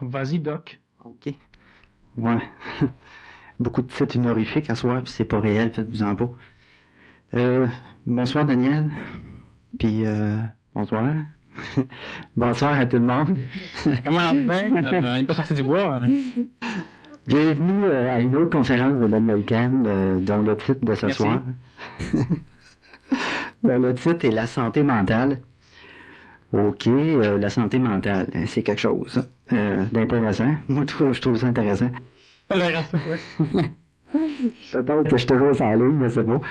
Vas-y, Doc. OK. Ouais. Beaucoup de titres honorifiques à soir, puis c'est pas réel, faites-vous-en pas. Euh, Bonsoir Daniel, puis bonsoir. Bonsoir à tout le monde. Comment bien? On n'est pas sorti du bois. Hein? Bienvenue à une autre conférence de l'American, dont le titre de ce Merci. soir. Le titre est la santé mentale. OK, la santé mentale, c'est quelque chose d'intéressant. Moi, je trouve ça intéressant. Peut-être que je suis toujours sans ligne, mais c'est bon.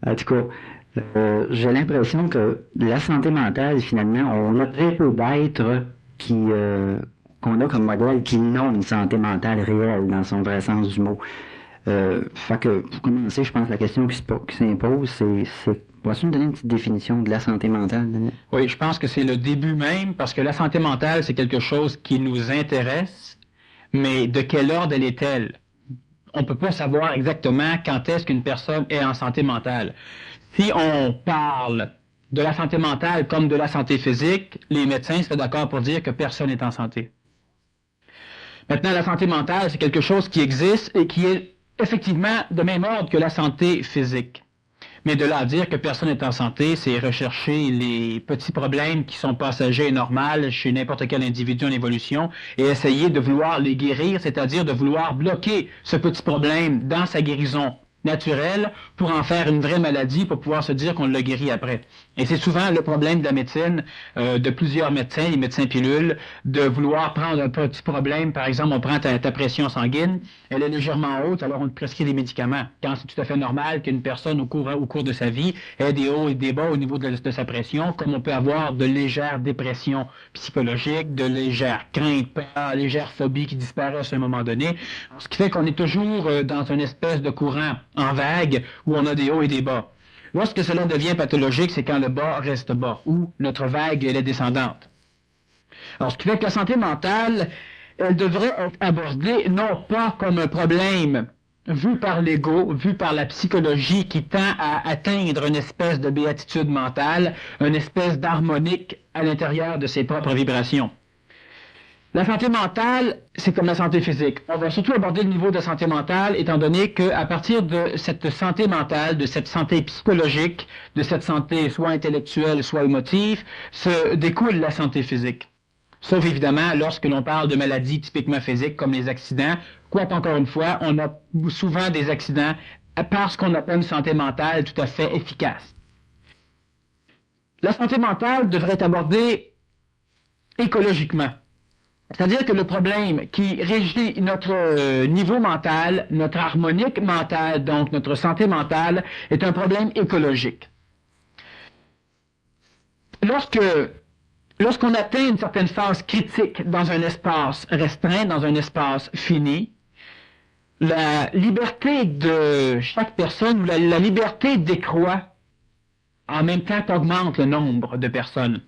En tout cas, j'ai l'impression que la santé mentale, finalement, on a très peu d'êtres qu'on a comme modèle qui n'ont une santé mentale réelle dans son vrai sens du mot. Fait que, pour commencer, je pense que la question qui s'impose, c'est vas-tu me donner une petite définition de la santé mentale, Daniel? Oui, je pense que c'est le début même, parce que la santé mentale, c'est quelque chose qui nous intéresse, mais de quel ordre elle est-elle? On ne peut pas savoir exactement quand est-ce qu'une personne est en santé mentale. Si on parle de la santé mentale comme de la santé physique, les médecins seraient d'accord pour dire que personne n'est en santé. Maintenant, la santé mentale, c'est quelque chose qui existe et qui est effectivement de même ordre que la santé physique. Mais de là à dire que personne n'est en santé, c'est rechercher les petits problèmes qui sont passagers et normaux chez n'importe quel individu en évolution et essayer de vouloir les guérir, c'est-à-dire de vouloir bloquer ce petit problème dans sa guérison naturelle pour en faire une vraie maladie pour pouvoir se dire qu'on l'a guéri après. Et c'est souvent le problème de la médecine, de plusieurs médecins, les médecins pilules, de vouloir prendre un petit problème, par exemple, on prend ta pression sanguine, elle est légèrement haute, alors on te prescrit des médicaments. Quand c'est tout à fait normal qu'une personne au cours de sa vie ait des hauts et des bas au niveau de sa pression, comme on peut avoir de légères dépressions psychologiques, de légères craintes, peurs, légères phobies qui disparaissent à un moment donné, ce qui fait qu'on est toujours dans une espèce de courant en vague où on a des hauts et des bas. Lorsque cela devient pathologique, c'est quand le bas reste bas, ou notre vague elle est descendante. Alors, ce qui fait que la santé mentale, elle devrait être abordée non pas comme un problème vu par l'ego, vu par la psychologie qui tend à atteindre une espèce de béatitude mentale, une espèce d'harmonique à l'intérieur de ses propres vibrations. La santé mentale, c'est comme la santé physique. On va surtout aborder le niveau de santé mentale, étant donné qu'à partir de cette santé mentale, de cette santé psychologique, de cette santé soit intellectuelle, soit émotive, se découle la santé physique. Sauf évidemment lorsque l'on parle de maladies typiquement physiques comme les accidents, quoique encore une fois, on a souvent des accidents parce qu'on n'a pas une santé mentale tout à fait efficace. La santé mentale devrait être abordée écologiquement. C'est-à-dire que le problème qui régit notre niveau mental, notre harmonique mentale, donc notre santé mentale, est un problème écologique. Lorsqu'on atteint une certaine phase critique dans un espace restreint, dans un espace fini, la liberté de chaque personne, la liberté décroît, en même temps qu'augmente le nombre de personnes.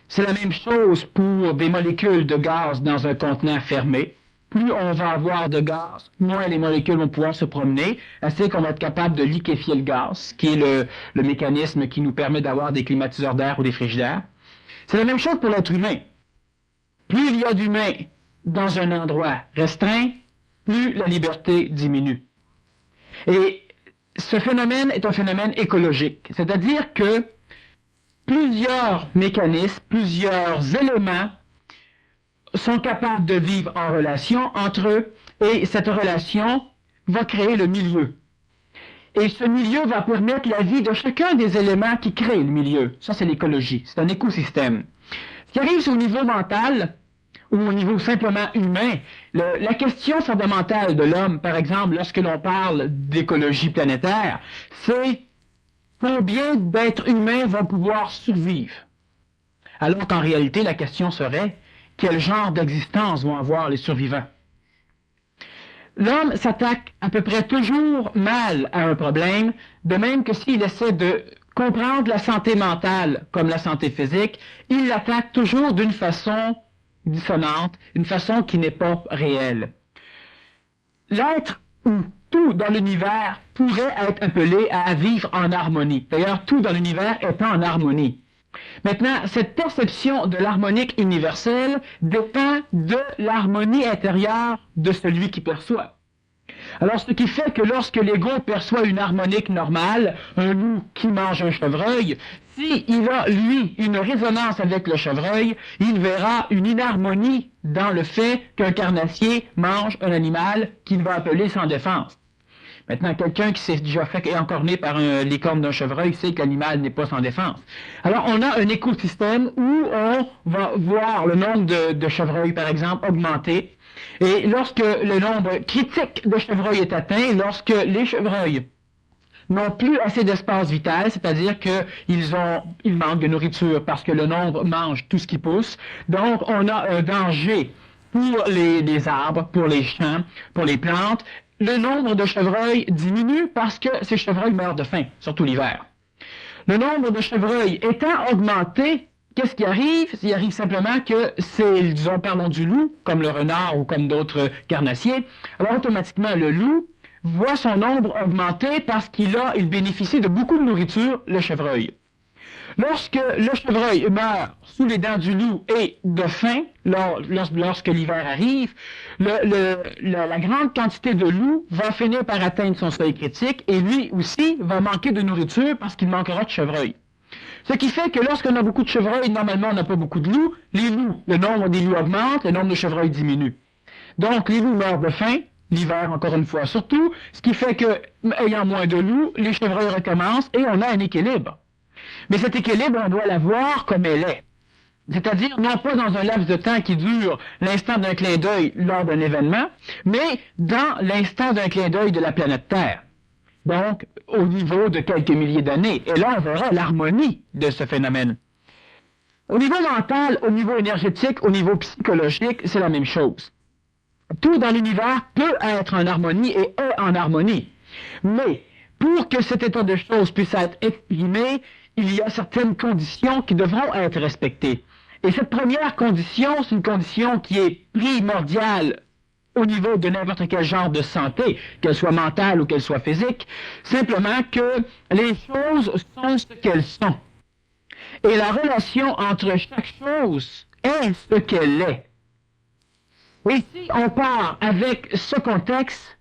C'est la même chose pour des molécules de gaz dans un contenant fermé. Plus on va avoir de gaz, moins les molécules vont pouvoir se promener, ainsi qu'on va être capable de liquéfier le gaz, qui est le mécanisme qui nous permet d'avoir des climatiseurs d'air ou des frigidaires. C'est la même chose pour l'être humain. Plus il y a d'humains dans un endroit restreint, plus la liberté diminue. Et ce phénomène est un phénomène écologique, c'est-à-dire que plusieurs mécanismes, plusieurs éléments sont capables de vivre en relation entre eux et cette relation va créer le milieu. Et ce milieu va permettre la vie de chacun des éléments qui créent le milieu. Ça, c'est l'écologie. C'est un écosystème. Ce qui arrive au niveau mental ou au niveau simplement humain, la question fondamentale de l'homme, par exemple, lorsque l'on parle d'écologie planétaire, c'est combien d'êtres humains vont pouvoir survivre? Alors qu'en réalité, la question serait, quel genre d'existence vont avoir les survivants? L'homme s'attaque à peu près toujours mal à un problème, de même que s'il essaie de comprendre la santé mentale comme la santé physique, il l'attaque toujours d'une façon dissonante, une façon qui n'est pas réelle. L'être ou tout dans l'univers pourrait être appelé à vivre en harmonie. D'ailleurs, tout dans l'univers est en harmonie. Maintenant, cette perception de l'harmonique universelle dépend de l'harmonie intérieure de celui qui perçoit. Alors, ce qui fait que lorsque l'ego perçoit une harmonique normale, un loup qui mange un chevreuil, s'il a, lui, une résonance avec le chevreuil, il verra une inharmonie dans le fait qu'un carnassier mange un animal qu'il va appeler sans défense. Maintenant, quelqu'un qui s'est déjà fait encorner par les cornes d'un chevreuil sait que l'animal n'est pas sans défense. Alors, on a un écosystème où on va voir le nombre de chevreuils, par exemple, augmenter. Et lorsque le nombre critique de chevreuils est atteint, lorsque les chevreuils n'ont plus assez d'espace vital, c'est-à-dire qu'ils manquent de nourriture parce que le nombre mange tout ce qui pousse, donc on a un danger pour les arbres, pour les champs, pour les plantes. Le nombre de chevreuils diminue parce que ces chevreuils meurent de faim, surtout l'hiver. Le nombre de chevreuils étant augmenté, qu'est-ce qui arrive? Il arrive simplement que disons, parlons du loup, comme le renard ou comme d'autres carnassiers, alors automatiquement le loup voit son nombre augmenter parce qu'il bénéficie de beaucoup de nourriture, le chevreuil. Lorsque le chevreuil meurt sous les dents du loup et de faim, lorsque l'hiver arrive, la grande quantité de loup va finir par atteindre son seuil critique et lui aussi va manquer de nourriture parce qu'il manquera de chevreuil. Ce qui fait que lorsqu'on a beaucoup de chevreuils, normalement on n'a pas beaucoup de loups, le nombre des loups augmente, le nombre de chevreuils diminue. Donc les loups meurent de faim, l'hiver encore une fois surtout, ce qui fait que, ayant moins de loups, les chevreuils recommencent et on a un équilibre. Mais cet équilibre, on doit l'avoir comme elle est. C'est-à-dire, non pas dans un laps de temps qui dure l'instant d'un clin d'œil lors d'un événement, mais dans l'instant d'un clin d'œil de la planète Terre. Donc, au niveau de quelques milliers d'années. Et là, on verra l'harmonie de ce phénomène. Au niveau mental, au niveau énergétique, au niveau psychologique, c'est la même chose. Tout dans l'univers peut être en harmonie et est en harmonie. Mais, pour que cet état de choses puisse être exprimé, il y a certaines conditions qui devront être respectées. Et cette première condition, c'est une condition qui est primordiale au niveau de n'importe quel genre de santé, qu'elle soit mentale ou qu'elle soit physique, simplement que les choses sont ce qu'elles sont. Et la relation entre chaque chose est ce qu'elle est. Et si on part avec ce contexte,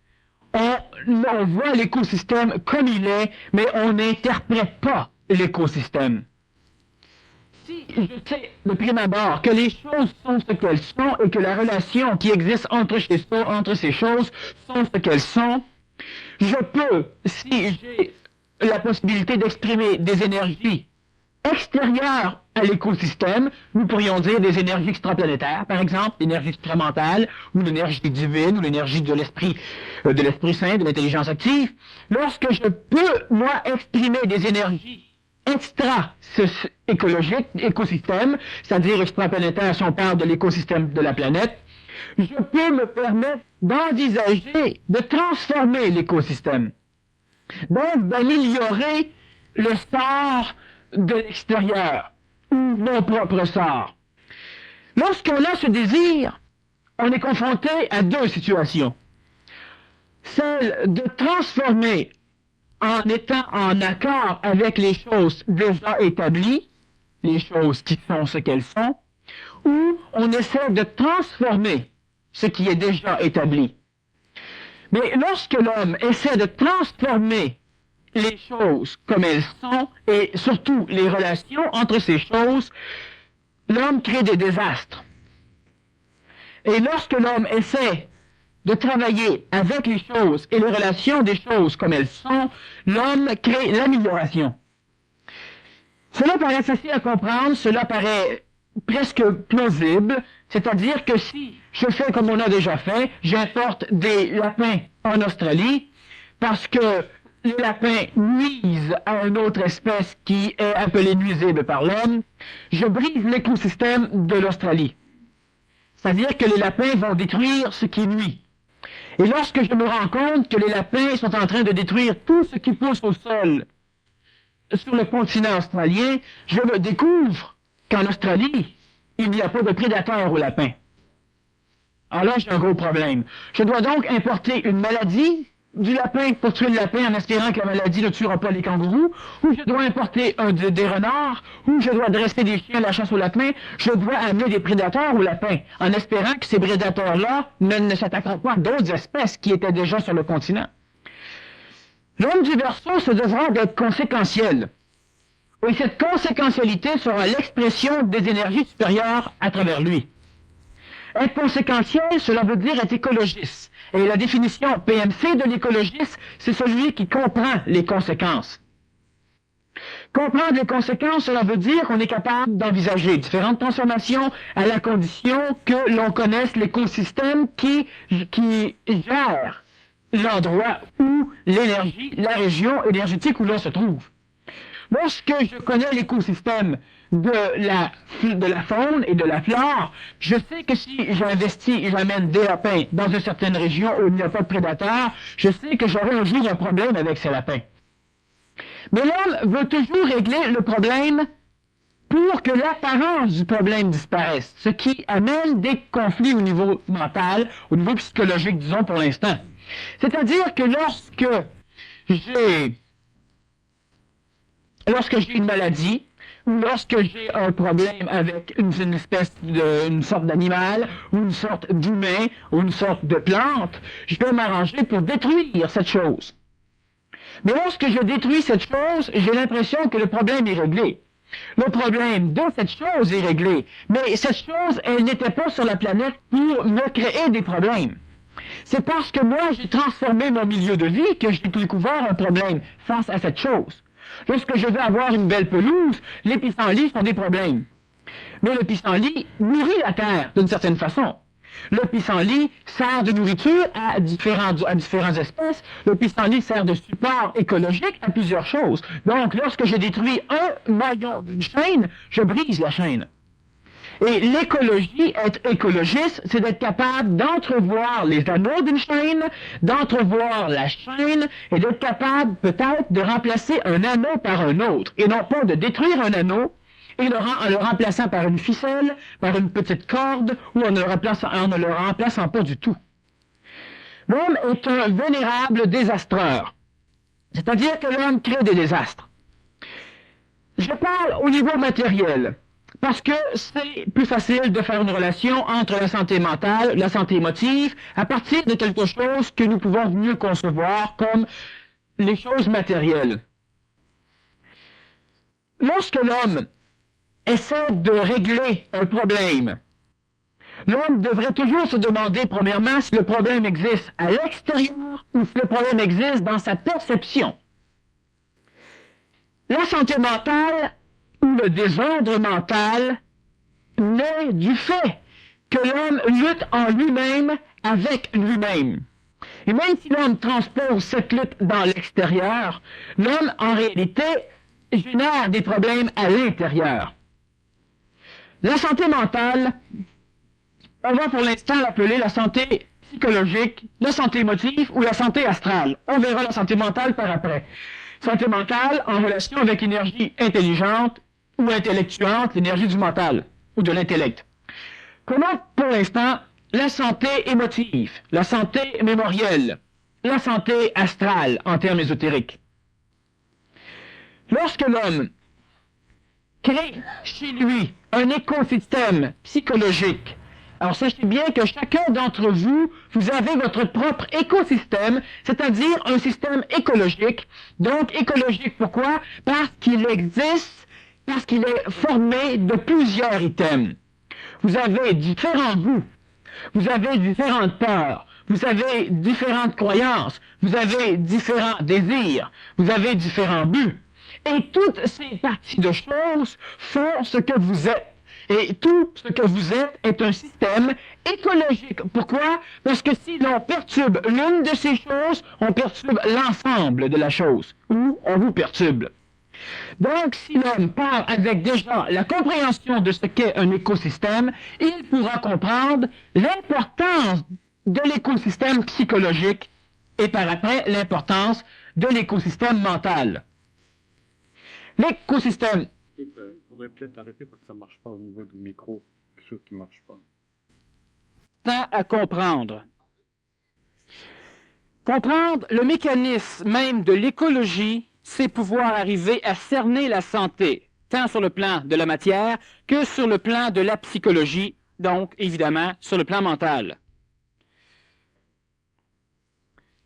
on voit l'écosystème comme il est, mais on n'interprète pas l'écosystème. Si je sais de prime abord que les choses sont ce qu'elles sont et que la relation qui existe entre ces choses sont ce qu'elles sont, je peux, si j'ai la possibilité d'exprimer des énergies extérieures à l'écosystème, nous pourrions dire des énergies extraplanétaires, par exemple, l'énergie extramentale, ou l'énergie divine, ou l'énergie de l'esprit saint, de l'intelligence active. Lorsque je peux, moi, exprimer des énergies extra-écologiques, écosystème, c'est-à-dire extraplanétaire si on parle de l'écosystème de la planète, je peux me permettre d'envisager, de transformer l'écosystème. Donc, d'améliorer le sort de l'extérieur, ou mon propre sort. Lorsqu'on a ce désir, on est confronté à deux situations. Celle de transformer en étant en accord avec les choses déjà établies, les choses qui sont ce qu'elles sont, ou on essaie de transformer ce qui est déjà établi. Mais lorsque l'homme essaie de transformer les choses comme elles sont, et surtout les relations entre ces choses, l'homme crée des désastres. Et lorsque l'homme essaie de travailler avec les choses et les relations des choses comme elles sont, l'homme crée l'amélioration. Cela paraît facile à comprendre, cela paraît presque plausible, c'est-à-dire que si je fais comme on a déjà fait, j'importe des lapins en Australie, parce que les lapins nuisent à une autre espèce qui est appelée nuisible par l'homme, je brise l'écosystème de l'Australie. C'est-à-dire que les lapins vont détruire ce qui nuit. Et lorsque je me rends compte que les lapins sont en train de détruire tout ce qui pousse au sol sur le continent australien, je me découvre qu'en Australie, il n'y a pas de prédateurs aux lapins. Alors là, j'ai un gros problème. Je dois donc importer une maladie du lapin pour tuer le lapin en espérant que la maladie ne tuera pas les kangourous, ou je dois importer des renards, ou je dois dresser des chiens à la chasse aux lapins, je dois amener des prédateurs aux lapins, en espérant que ces prédateurs-là ne s'attaqueront pas à d'autres espèces qui étaient déjà sur le continent. L'homme du Verseau se devra d'être conséquentiel. Et cette conséquentialité sera l'expression des énergies supérieures à travers lui. Être conséquentiel, cela veut dire être écologiste. Et la définition PMC de l'écologiste, c'est celui qui comprend les conséquences. Comprendre les conséquences, cela veut dire qu'on est capable d'envisager différentes transformations à la condition que l'on connaisse l'écosystème qui gère l'endroit où l'énergie, la région énergétique où l'on se trouve. Lorsque je connais l'écosystème de la faune et de la flore, je sais que si j'investis et j'amène des lapins dans une certaine région où il n'y a pas de prédateurs, je sais que j'aurai un jour un problème avec ces lapins. Mais l'homme veut toujours régler le problème pour que l'apparence du problème disparaisse, ce qui amène des conflits au niveau mental, au niveau psychologique, disons pour l'instant. C'est-à-dire que lorsque j'ai une maladie, ou lorsque j'ai un problème avec une sorte d'animal, ou une sorte d'humain, ou une sorte de plante, je vais m'arranger pour détruire cette chose. Mais lorsque je détruis cette chose, j'ai l'impression que le problème est réglé. Le problème de cette chose est réglé, mais cette chose, elle n'était pas sur la planète pour me créer des problèmes. C'est parce que moi, j'ai transformé mon milieu de vie que j'ai découvert un problème face à cette chose. Lorsque je veux avoir une belle pelouse, les pissenlits sont des problèmes. Mais le pissenlit nourrit la terre d'une certaine façon. Le pissenlit sert de nourriture à différentes espèces. Le pissenlit sert de support écologique à plusieurs choses. Donc, lorsque je détruis un maillon d'une chaîne, je brise la chaîne. Et l'écologie, être écologiste, c'est d'être capable d'entrevoir les anneaux d'une chaîne, d'entrevoir la chaîne, et d'être capable peut-être de remplacer un anneau par un autre, et non pas de détruire un anneau, et en le remplaçant par une ficelle, par une petite corde, ou en ne le remplaçant pas du tout. L'homme est un vénérable désastreur, c'est-à-dire que l'homme crée des désastres. Je parle au niveau matériel. Parce que c'est plus facile de faire une relation entre la santé mentale, la santé émotive, à partir de quelque chose que nous pouvons mieux concevoir comme les choses matérielles. Lorsque l'homme essaie de régler un problème, l'homme devrait toujours se demander, premièrement, si le problème existe à l'extérieur ou si le problème existe dans sa perception. La santé mentale ou le désordre mental naît du fait que l'homme lutte en lui-même avec lui-même. Et même si l'homme transpose cette lutte dans l'extérieur, l'homme, en réalité, génère des problèmes à l'intérieur. La santé mentale, on va pour l'instant l'appeler la santé psychologique, la santé émotive ou la santé astrale. On verra la santé mentale par après. Santé mentale en relation avec l'énergie intelligente ou intellectuante, l'énergie du mental ou de l'intellect. Prenons pour l'instant la santé émotive, la santé mémorielle, la santé astrale en termes ésotériques. Lorsque l'homme crée chez lui un écosystème psychologique, alors sachez bien que chacun d'entre vous, vous avez votre propre écosystème, c'est-à-dire un système écologique. Donc écologique, pourquoi? Parce qu'il existe, parce qu'il est formé de plusieurs items. Vous avez différents goûts, vous avez différentes peurs, vous avez différentes croyances, vous avez différents désirs, vous avez différents buts. Et toutes ces parties de choses font ce que vous êtes. Et tout ce que vous êtes est un système écologique. Pourquoi? Parce que si l'on perturbe l'une de ces choses, on perturbe l'ensemble de la chose, ou on vous perturbe. Donc, si l'homme part avec déjà la compréhension de ce qu'est un écosystème, il pourra comprendre l'importance de l'écosystème psychologique et par après l'importance de l'écosystème mental. L'écosystème... Il faudrait peut-être arrêter parce que ça marche pas au niveau du micro. Quelque chose qui marche pas. À comprendre. Comprendre le mécanisme même de l'écologie, c'est pouvoir arriver à cerner la santé, tant sur le plan de la matière que sur le plan de la psychologie, donc évidemment sur le plan mental.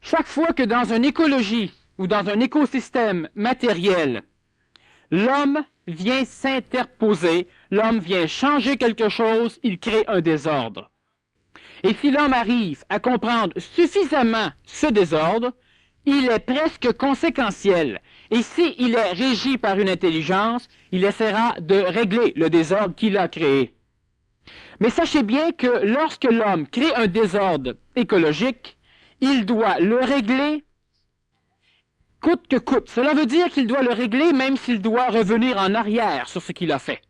Chaque fois que dans une écologie ou dans un écosystème matériel, l'homme vient s'interposer, l'homme vient changer quelque chose, il crée un désordre. Et si l'homme arrive à comprendre suffisamment ce désordre, il est presque conséquentiel. Et s'il est régi par une intelligence, il essaiera de régler le désordre qu'il a créé. Mais sachez bien que lorsque l'homme crée un désordre écologique, il doit le régler coûte que coûte. Cela veut dire qu'il doit le régler même s'il doit revenir en arrière sur ce qu'il a fait.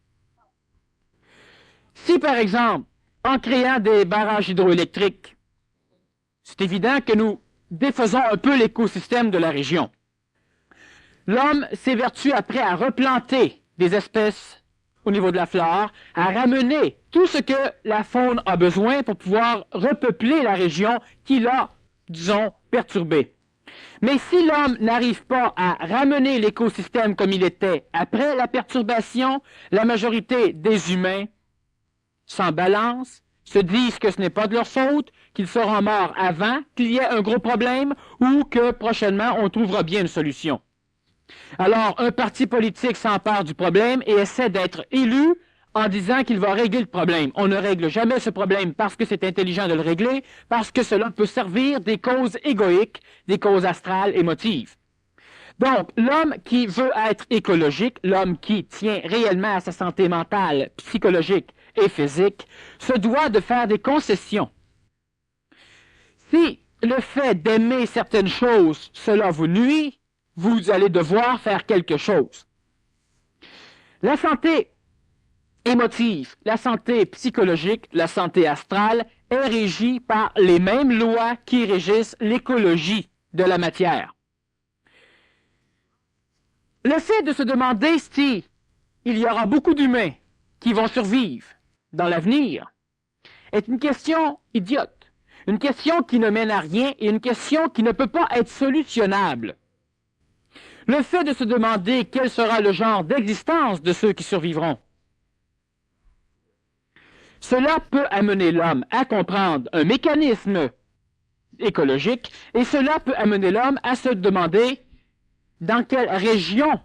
Si, par exemple, en créant des barrages hydroélectriques, c'est évident que nous défaisons un peu l'écosystème de la région. L'homme s'évertue après à replanter des espèces au niveau de la flore, à ramener tout ce que la faune a besoin pour pouvoir repeupler la région qu'il a, disons, perturbée. Mais si l'homme n'arrive pas à ramener l'écosystème comme il était après la perturbation, la majorité des humains s'en balancent, se disent que ce n'est pas de leur faute, qu'ils seront morts avant qu'il y ait un gros problème ou que prochainement on trouvera bien une solution. Alors, un parti politique s'empare du problème et essaie d'être élu en disant qu'il va régler le problème. On ne règle jamais ce problème parce que c'est intelligent de le régler, parce que cela peut servir des causes égoïques, des causes astrales, émotives. Donc, l'homme qui veut être écologique, l'homme qui tient réellement à sa santé mentale, psychologique et physique, se doit de faire des concessions. Si le fait d'aimer certaines choses, cela vous nuit, vous allez devoir faire quelque chose. La santé émotive, la santé psychologique, la santé astrale est régie par les mêmes lois qui régissent l'écologie de la matière. Le fait de se demander si il y aura beaucoup d'humains qui vont survivre dans l'avenir est une question idiote, une question qui ne mène à rien et une question qui ne peut pas être solutionnable. Le fait de se demander quel sera le genre d'existence de ceux qui survivront, cela peut amener l'homme à comprendre un mécanisme écologique et cela peut amener l'homme à se demander dans quelle région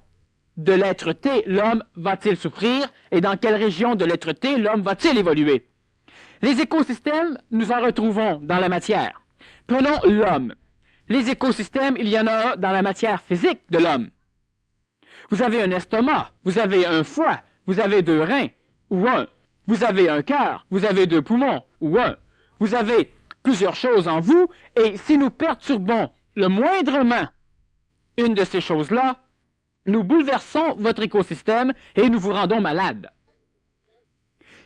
de l'être-té l'homme va-t-il souffrir et dans quelle région de l'être-té l'homme va-t-il évoluer. Les écosystèmes, nous en retrouvons dans la matière. Prenons l'homme. Les écosystèmes, il y en a dans la matière physique de l'homme. Vous avez un estomac, vous avez un foie, vous avez 2 reins, ou un. Vous avez un cœur, vous avez 2 poumons, ou un. Vous avez plusieurs choses en vous, et si nous perturbons le moindrement une de ces choses-là, nous bouleversons votre écosystème et nous vous rendons malade.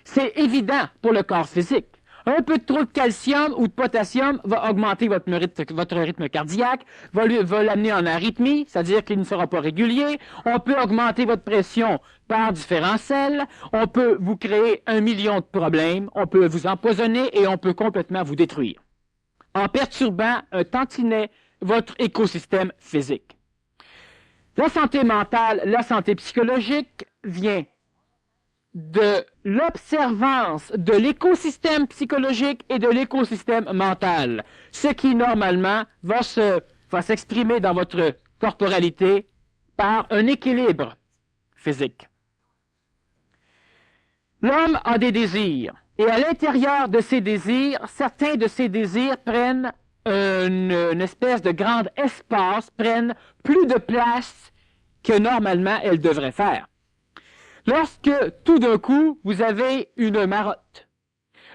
C'est évident pour le corps physique. Un peu trop de calcium ou de potassium va augmenter votre rythme cardiaque, va l'amener en arythmie, c'est-à-dire qu'il ne sera pas régulier. On peut augmenter votre pression par différents sels. On peut vous créer 1 million de problèmes. On peut vous empoisonner et on peut complètement vous détruire en perturbant un tantinet votre écosystème physique. La santé mentale, la santé psychologique vient de l'observance de l'écosystème psychologique et de l'écosystème mental, ce qui normalement va s'exprimer dans votre corporalité par un équilibre physique. L'homme a des désirs, et à l'intérieur de ces désirs, certains de ces désirs prennent une espèce de grand espace, prennent plus de place que normalement elles devraient faire. Lorsque tout d'un coup, vous avez une marotte,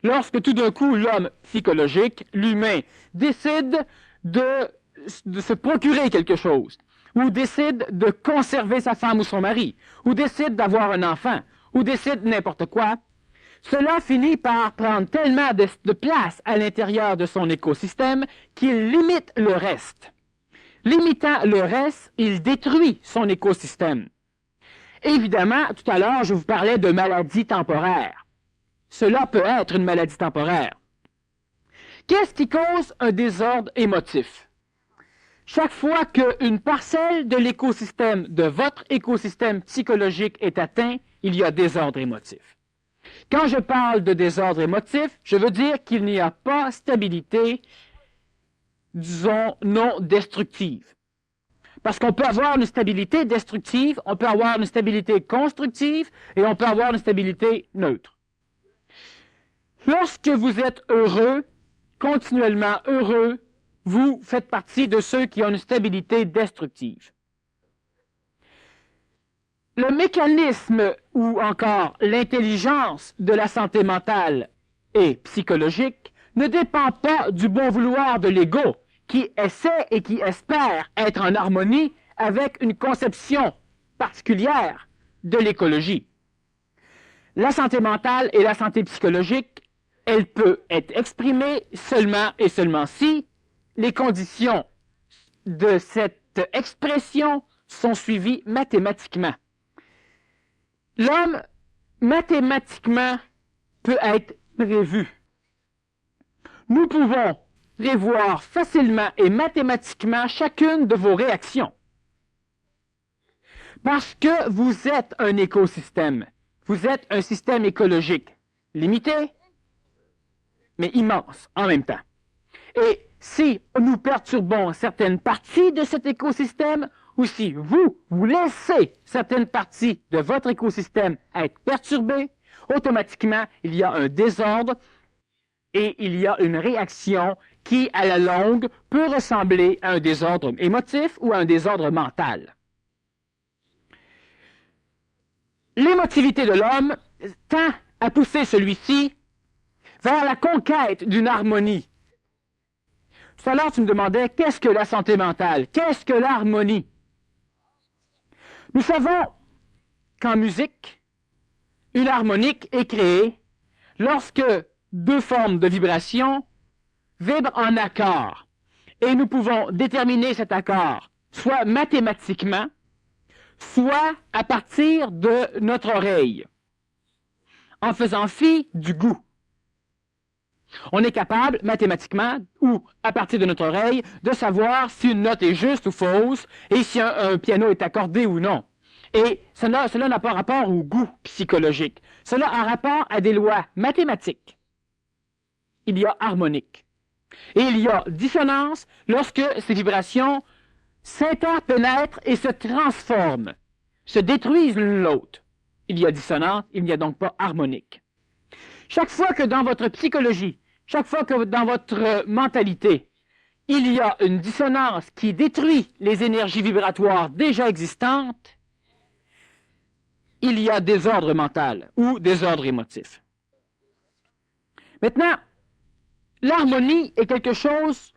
lorsque tout d'un coup, l'homme psychologique, l'humain, décide de se procurer quelque chose, ou décide de conserver sa femme ou son mari, ou décide d'avoir un enfant, ou décide n'importe quoi, cela finit par prendre tellement de place à l'intérieur de son écosystème qu'il limite le reste. Limitant le reste, il détruit son écosystème. Évidemment, tout à l'heure, je vous parlais de maladies temporaires. Cela peut être une maladie temporaire. Qu'est-ce qui cause un désordre émotif? chaque fois qu'une parcelle de l'écosystème, de votre écosystème psychologique est atteint, il y a désordre émotif. Quand je parle de désordre émotif, je veux dire qu'il n'y a pas stabilité, disons, non destructive. Parce qu'on peut avoir une stabilité destructive, on peut avoir une stabilité constructive et on peut avoir une stabilité neutre. Lorsque vous êtes heureux, continuellement heureux, vous faites partie de ceux qui ont une stabilité destructive. Le mécanisme ou encore l'intelligence de la santé mentale et psychologique ne dépend pas du bon vouloir de l'ego qui essaie et qui espère être en harmonie avec une conception particulière de l'écologie. La santé mentale et la santé psychologique, elle peut être exprimée seulement et seulement si les conditions de cette expression sont suivies mathématiquement. L'homme, mathématiquement, peut être prévu. Nous pouvons prévoir facilement et mathématiquement chacune de vos réactions. Parce que vous êtes un écosystème, vous êtes un système écologique limité, mais immense en même temps. Et si nous perturbons certaines parties de cet écosystème, ou si vous laissez certaines parties de votre écosystème être perturbées, automatiquement, il y a un désordre et il y a une réaction qui, à la longue, peut ressembler à un désordre émotif ou à un désordre mental. L'émotivité de l'homme tend à pousser celui-ci vers la conquête d'une harmonie. Tout à l'heure, tu me demandais, qu'est-ce que la santé mentale? Qu'est-ce que l'harmonie? Nous savons qu'en musique, une harmonique est créée lorsque deux formes de vibration vibrent en accord. Et nous pouvons déterminer cet accord soit mathématiquement, soit à partir de notre oreille, en faisant fi du goût. On est capable, mathématiquement, ou à partir de notre oreille, de savoir si une note est juste ou fausse, et si un piano est accordé ou non. Et cela n'a pas rapport au goût psychologique. Cela a rapport à des lois mathématiques. Il y a harmonique. Et il y a dissonance lorsque ces vibrations s'interpénètrent et se transforment, se détruisent l'une l'autre. Il y a dissonance, il n'y a donc pas harmonique. Chaque fois que dans votre psychologie, chaque fois que dans votre mentalité, il y a une dissonance qui détruit les énergies vibratoires déjà existantes, il y a désordre mental ou désordre émotif. Maintenant, l'harmonie est quelque chose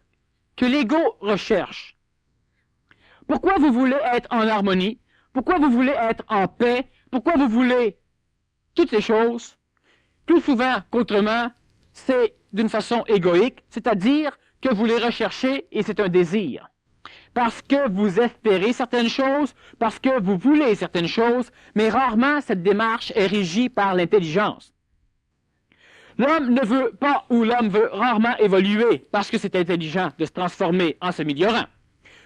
que l'ego recherche. Pourquoi vous voulez être en harmonie? Pourquoi vous voulez être en paix? Pourquoi vous voulez toutes ces choses? Plus souvent qu'autrement, c'est d'une façon égoïque, c'est-à-dire que vous les recherchez et c'est un désir. Parce que vous espérez certaines choses, parce que vous voulez certaines choses, mais rarement cette démarche est régie par l'intelligence. L'homme ne veut pas ou l'homme veut rarement évoluer parce que c'est intelligent de se transformer en s'améliorant.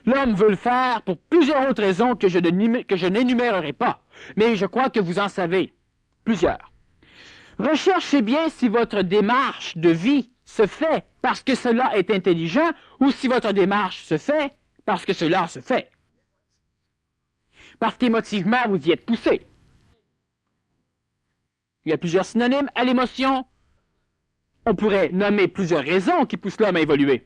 L'homme veut le faire pour plusieurs autres raisons que je n'énumérerai pas, mais je crois que vous en savez plusieurs. Recherchez bien si votre démarche de vie se fait parce que cela est intelligent ou si votre démarche se fait parce que cela se fait. Parce qu'émotivement, vous y êtes poussé. Il y a plusieurs synonymes à l'émotion. On pourrait nommer plusieurs raisons qui poussent l'homme à évoluer.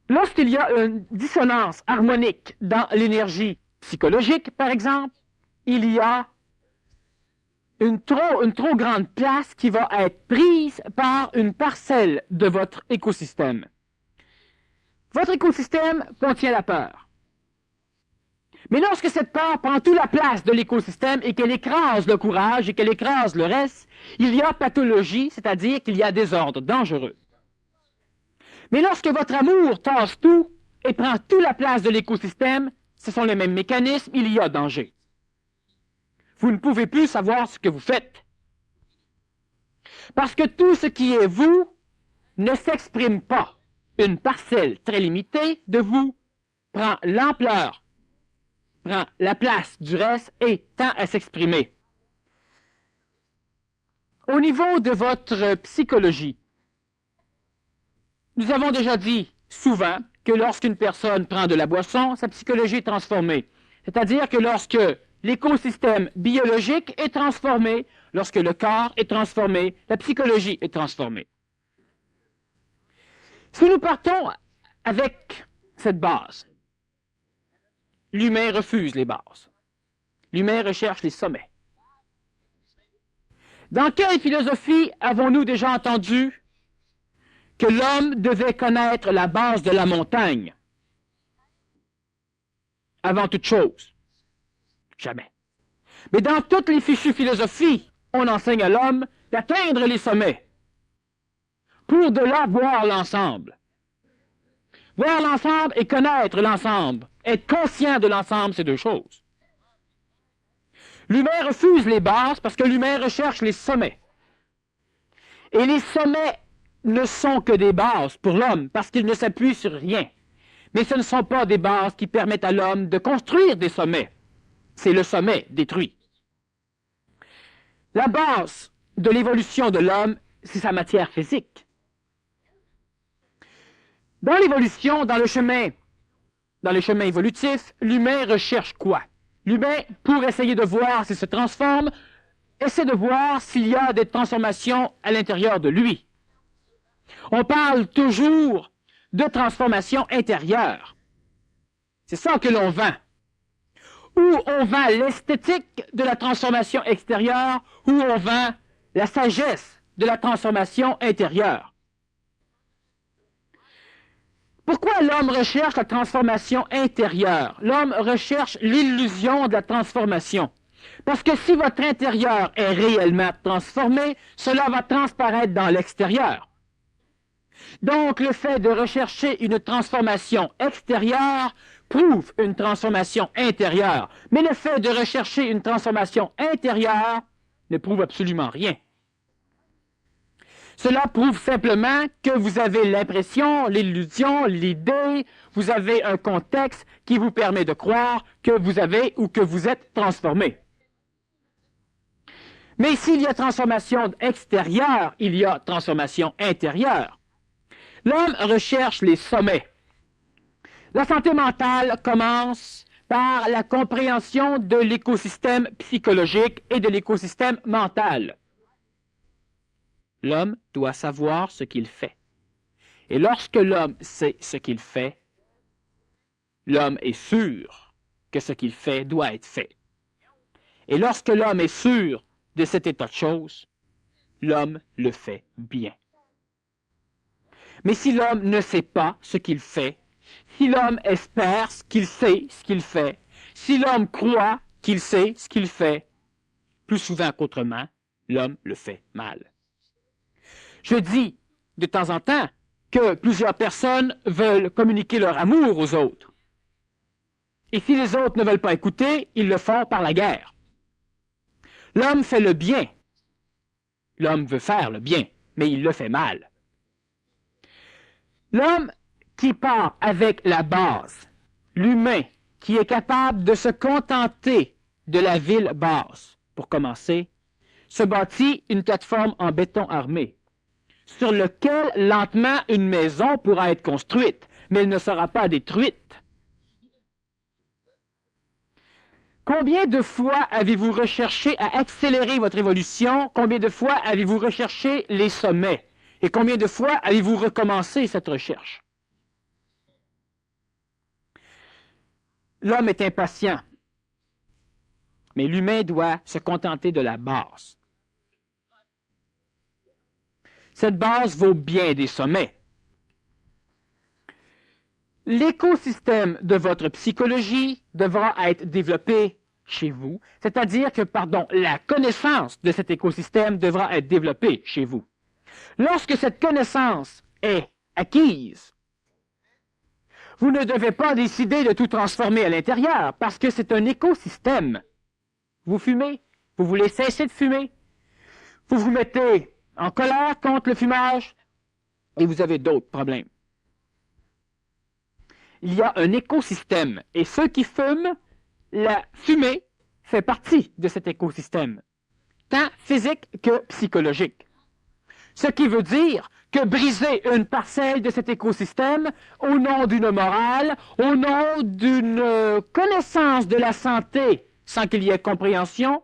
Lorsqu'il y a une dissonance harmonique dans l'énergie psychologique, par exemple, il y a une trop grande place qui va être prise par une parcelle de votre écosystème. Votre écosystème contient la peur. Mais lorsque cette peur prend toute la place de l'écosystème et qu'elle écrase le courage et qu'elle écrase le reste, il y a pathologie, c'est-à-dire qu'il y a désordre dangereux. Mais lorsque votre amour tasse tout et prend toute la place de l'écosystème, ce sont les mêmes mécanismes, il y a danger. Vous ne pouvez plus savoir ce que vous faites. Parce que tout ce qui est vous ne s'exprime pas. une parcelle très limitée de vous prend l'ampleur, prend la place du reste et tend à s'exprimer. Au niveau de votre psychologie, nous avons déjà dit souvent que lorsqu'une personne prend de la boisson, sa psychologie est transformée. C'est-à-dire que lorsque l'écosystème biologique est transformé, lorsque le corps est transformé, la psychologie est transformée. Si nous partons avec cette base, l'humain refuse les bases. L'humain recherche les sommets. Dans quelle philosophie avons-nous déjà entendu que l'homme devait connaître la base de la montagne avant toute chose? Jamais. Mais dans toutes les fichues philosophies, on enseigne à l'homme d'atteindre les sommets pour de là voir l'ensemble. Voir l'ensemble et connaître l'ensemble, être conscient de l'ensemble, c'est deux choses. L'humain refuse les bases parce que l'humain recherche les sommets. Et les sommets ne sont que des bases pour l'homme parce qu'ils ne s'appuient sur rien. Mais ce ne sont pas des bases qui permettent à l'homme de construire des sommets. C'est le sommet détruit. La base de l'évolution de l'homme, c'est sa matière physique. Dans l'évolution, dans le chemin évolutif, l'humain recherche quoi? L'humain, pour essayer de voir s'il se transforme, essaie de voir s'il y a des transformations à l'intérieur de lui. On parle toujours de transformation intérieure. C'est ça que l'on vend. Ou on vend l'esthétique de la transformation extérieure, ou on vend la sagesse de la transformation intérieure. Pourquoi l'homme recherche la transformation intérieure? L'homme recherche l'illusion de la transformation. Parce que si votre intérieur est réellement transformé, cela va transparaître dans l'extérieur. Donc, le fait de rechercher une transformation extérieure prouve une transformation intérieure. Mais le fait de rechercher une transformation intérieure ne prouve absolument rien. Cela prouve simplement que vous avez l'impression, l'illusion, l'idée, vous avez un contexte qui vous permet de croire que vous avez ou que vous êtes transformé. Mais s'il y a transformation extérieure, il y a transformation intérieure. L'homme recherche les sommets. La santé mentale commence par la compréhension de l'écosystème psychologique et de l'écosystème mental. L'homme doit savoir ce qu'il fait. Et lorsque l'homme sait ce qu'il fait, l'homme est sûr que ce qu'il fait doit être fait. Et lorsque l'homme est sûr de cet état de choses, l'homme le fait bien. Mais si l'homme ne sait pas ce qu'il fait, si l'homme espère qu'il sait ce qu'il fait, si l'homme croit qu'il sait ce qu'il fait, plus souvent qu'autrement, l'homme le fait mal. Je dis de temps en temps que plusieurs personnes veulent communiquer leur amour aux autres. Et si les autres ne veulent pas écouter, ils le font par la guerre. L'homme fait le bien. L'homme veut faire le bien, mais il le fait mal. L'homme qui part avec la base, l'humain qui est capable de se contenter de la ville basse, pour commencer, se bâtit une plateforme en béton armé, sur lequel lentement une maison pourra être construite, mais elle ne sera pas détruite. Combien de fois avez-vous recherché à accélérer votre évolution? Combien de fois avez-vous recherché les sommets? Et combien de fois avez-vous recommencé cette recherche? L'homme est impatient, mais l'humain doit se contenter de la base. Cette base vaut bien des sommets. L'écosystème de votre psychologie devra être développé chez vous, c'est-à-dire que, la connaissance de cet écosystème devra être développée chez vous. Lorsque cette connaissance est acquise, vous ne devez pas décider de tout transformer à l'intérieur parce que c'est un écosystème. Vous fumez, vous voulez cesser de fumer, vous vous mettez en colère contre le fumage et vous avez d'autres problèmes. il y a un écosystème. Et ceux qui fument, la fumée fait partie de cet écosystème, tant physique que psychologique. Ce qui veut dire que briser une parcelle de cet écosystème au nom d'une morale, au nom d'une connaissance de la santé sans qu'il y ait compréhension,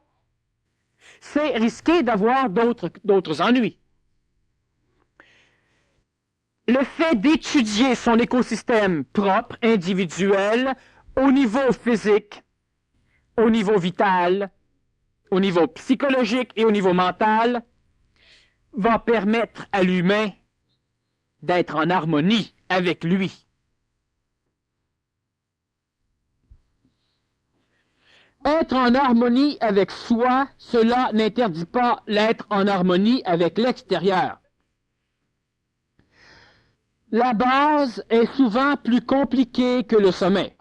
c'est risquer d'avoir d'autres ennuis. Le fait d'étudier son écosystème propre, individuel, au niveau physique, au niveau vital, au niveau psychologique et au niveau mental, va permettre à l'humain d'être en harmonie avec lui. Être en harmonie avec soi, cela n'interdit pas l'être en harmonie avec l'extérieur. La base est souvent plus compliquée que le sommet.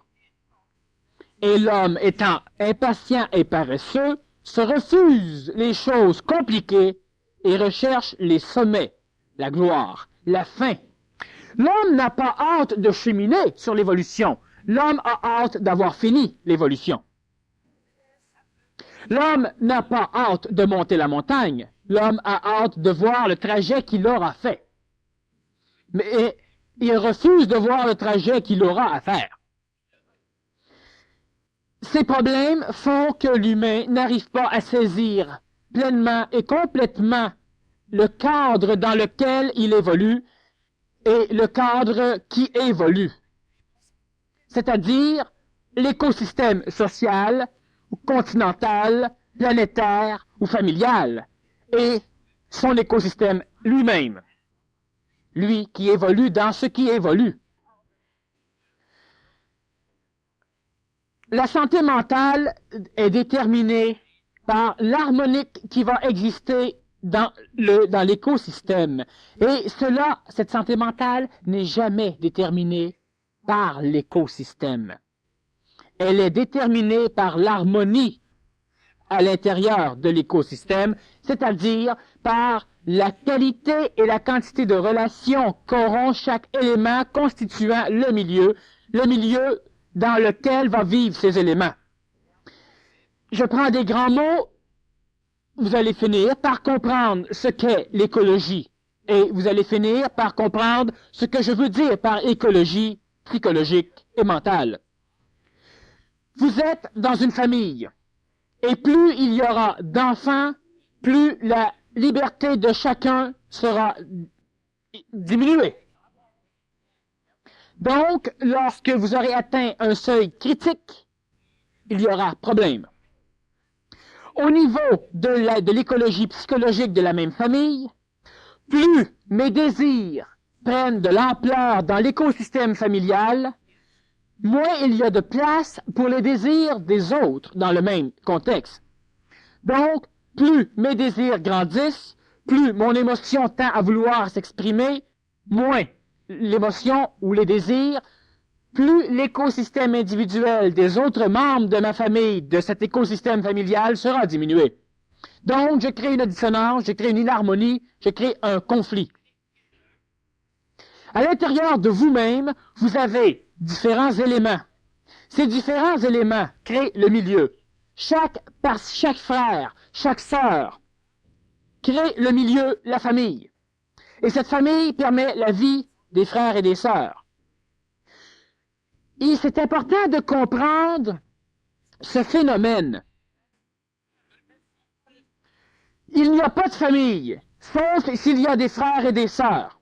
Et l'homme étant impatient et paresseux, se refuse les choses compliquées et recherche les sommets, la gloire, la fin. L'homme n'a pas hâte de cheminer sur l'évolution. L'homme a hâte d'avoir fini l'évolution. L'homme n'a pas hâte de monter la montagne. L'homme a hâte de voir le trajet qu'il aura fait. Mais il refuse de voir le trajet qu'il aura à faire. Ces problèmes font que l'humain n'arrive pas à saisir pleinement et complètement le cadre dans lequel il évolue et le cadre qui évolue. C'est-à-dire l'écosystème social, ou continental, planétaire ou familial, et son écosystème lui-même. Lui qui évolue dans ce qui évolue. La santé mentale est déterminée par l'harmonique qui va exister dans l'écosystème. Et cette santé mentale n'est jamais déterminée par l'écosystème. Elle est déterminée par l'harmonie à l'intérieur de l'écosystème, c'est-à-dire par la qualité et la quantité de relations qu'auront chaque élément constituant le milieu dans lequel va vivre ces éléments. Je prends des grands mots, vous allez finir par comprendre ce qu'est l'écologie et vous allez finir par comprendre ce que je veux dire par écologie psychologique et mentale. Vous êtes dans une famille et plus il y aura d'enfants, plus la liberté de chacun sera diminuée. Donc, lorsque vous aurez atteint un seuil critique, il y aura problème. Au niveau de l'écologie psychologique de la même famille, plus mes désirs prennent de l'ampleur dans l'écosystème familial, moins il y a de place pour les désirs des autres dans le même contexte. Donc, plus mes désirs grandissent, plus mon émotion tend à vouloir s'exprimer, moins l'émotion ou les désirs, plus l'écosystème individuel des autres membres de ma famille, de cet écosystème familial, sera diminué. Donc, je crée une dissonance, je crée une inharmonie, je crée un conflit. À l'intérieur de vous-même, vous avez différents éléments. Ces différents éléments créent le milieu. Chaque frère, chaque sœur crée le milieu, la famille. Et cette famille permet la vie des frères et des sœurs. Et c'est important de comprendre ce phénomène. Il n'y a pas de famille, sauf s'il y a des frères et des sœurs.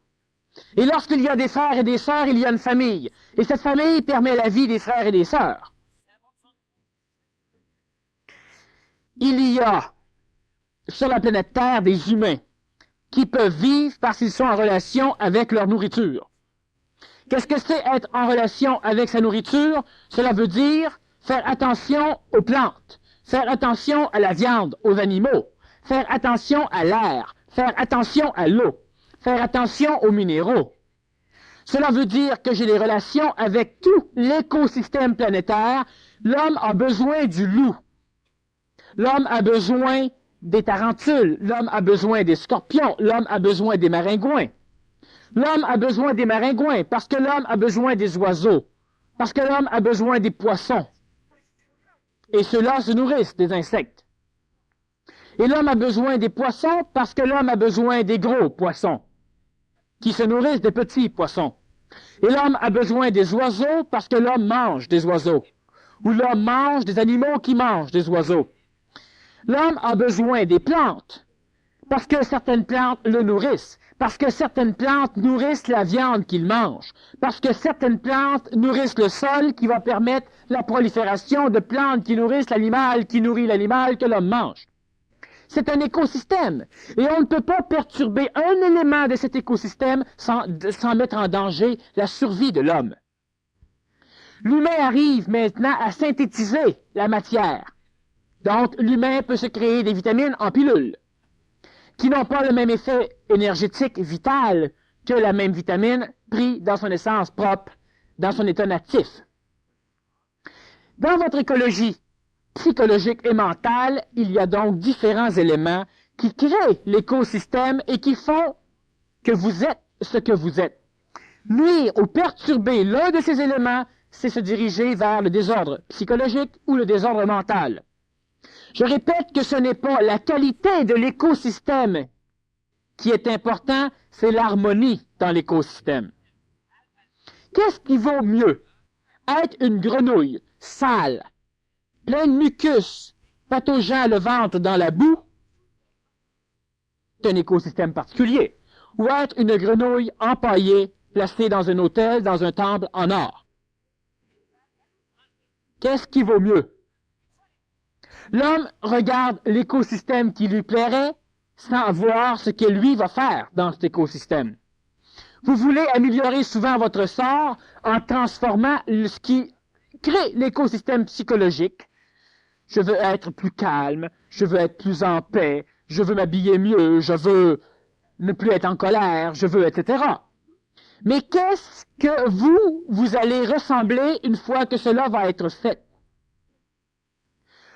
Et lorsqu'il y a des frères et des sœurs, il y a une famille. Et cette famille permet la vie des frères et des sœurs. Il y a sur la planète Terre des humains qui peuvent vivre parce qu'ils sont en relation avec leur nourriture. Qu'est-ce que c'est être en relation avec sa nourriture? Cela veut dire faire attention aux plantes, faire attention à la viande, aux animaux, faire attention à l'air, faire attention à l'eau, faire attention aux minéraux. Cela veut dire que j'ai des relations avec tout l'écosystème planétaire. L'homme a besoin du loup. L'homme a besoin des tarentules. L'homme a besoin des scorpions. L'homme a besoin des maringouins. L'homme a besoin des maringouins parce que l'homme a besoin des oiseaux. parce que l'homme a besoin des poissons. Et ceux-là se nourrissent des insectes. Et l'homme a besoin des poissons parce que l'homme a besoin des gros poissons, qui se nourrissent des petits poissons. Et l'homme a besoin des oiseaux parce que l'homme mange des oiseaux. Ou l'homme mange des animaux qui mangent des oiseaux. L'homme a besoin des plantes parce que certaines plantes le nourrissent. Parce que certaines plantes nourrissent la viande qu'il mange. Parce que certaines plantes nourrissent le sol qui va permettre la prolifération de plantes qui nourrissent l'animal, qui nourrit l'animal que l'homme mange. C'est un écosystème. Et on ne peut pas perturber un élément de cet écosystème sans mettre en danger la survie de l'homme. L'humain arrive maintenant à synthétiser la matière. Donc, l'humain peut se créer des vitamines en pilules, qui n'ont pas le même effet énergétique vital que la même vitamine prise dans son essence propre, dans son état natif. Dans votre écologie psychologique et mentale, il y a donc différents éléments qui créent l'écosystème et qui font que vous êtes ce que vous êtes. Nuire ou perturber l'un de ces éléments, c'est se diriger vers le désordre psychologique ou le désordre mental. Je répète que ce n'est pas la qualité de l'écosystème qui est important, c'est l'harmonie dans l'écosystème. Qu'est-ce qui vaut mieux? Être une grenouille sale, pleine de mucus, pataugeant le ventre dans la boue, c'est un écosystème particulier. Ou être une grenouille empaillée, placée dans un hôtel, dans un temple en or. Qu'est-ce qui vaut mieux? L'homme regarde l'écosystème qui lui plairait sans voir ce que lui va faire dans cet écosystème. Vous voulez améliorer souvent votre sort en transformant ce qui crée l'écosystème psychologique. Je veux être plus calme, je veux être plus en paix, je veux m'habiller mieux, je veux ne plus être en colère, je veux, etc. Mais qu'est-ce que vous allez ressembler une fois que cela va être fait?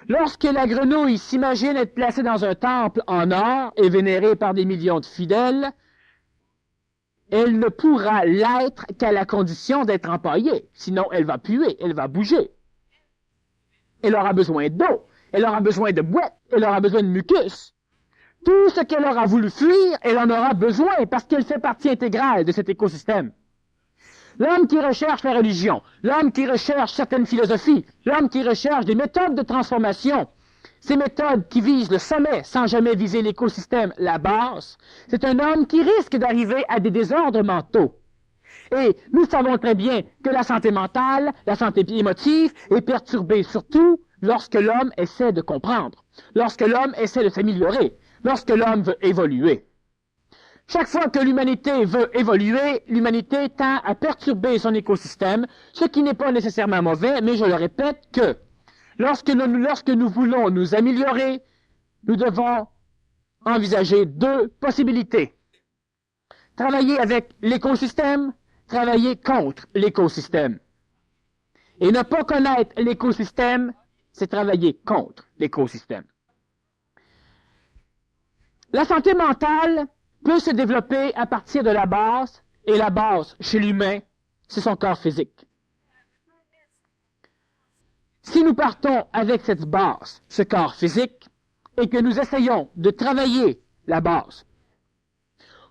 Lorsque la grenouille s'imagine être placée dans un temple en or et vénérée par des millions de fidèles, elle ne pourra l'être qu'à la condition d'être empaillée. Sinon, elle va puer, elle va bouger. Elle aura besoin d'eau, elle aura besoin de boîte, elle aura besoin de mucus. Tout ce qu'elle aura voulu fuir, elle en aura besoin parce qu'elle fait partie intégrale de cet écosystème. L'homme qui recherche la religion, l'homme qui recherche certaines philosophies, l'homme qui recherche des méthodes de transformation, ces méthodes qui visent le sommet sans jamais viser l'écosystème, la base, c'est un homme qui risque d'arriver à des désordres mentaux. Et nous savons très bien que la santé mentale, la santé émotive est perturbée surtout lorsque l'homme essaie de comprendre, lorsque l'homme essaie de s'améliorer, lorsque l'homme veut évoluer. Chaque fois que l'humanité veut évoluer, l'humanité tend à perturber son écosystème, ce qui n'est pas nécessairement mauvais, mais je le répète que lorsque nous voulons nous améliorer, nous devons envisager deux possibilités. Travailler avec l'écosystème, travailler contre l'écosystème. Et ne pas connaître l'écosystème, c'est travailler contre l'écosystème. La santé mentale peut se développer à partir de la base, et la base, chez l'humain, c'est son corps physique. Si nous partons avec cette base, ce corps physique, et que nous essayons de travailler la base,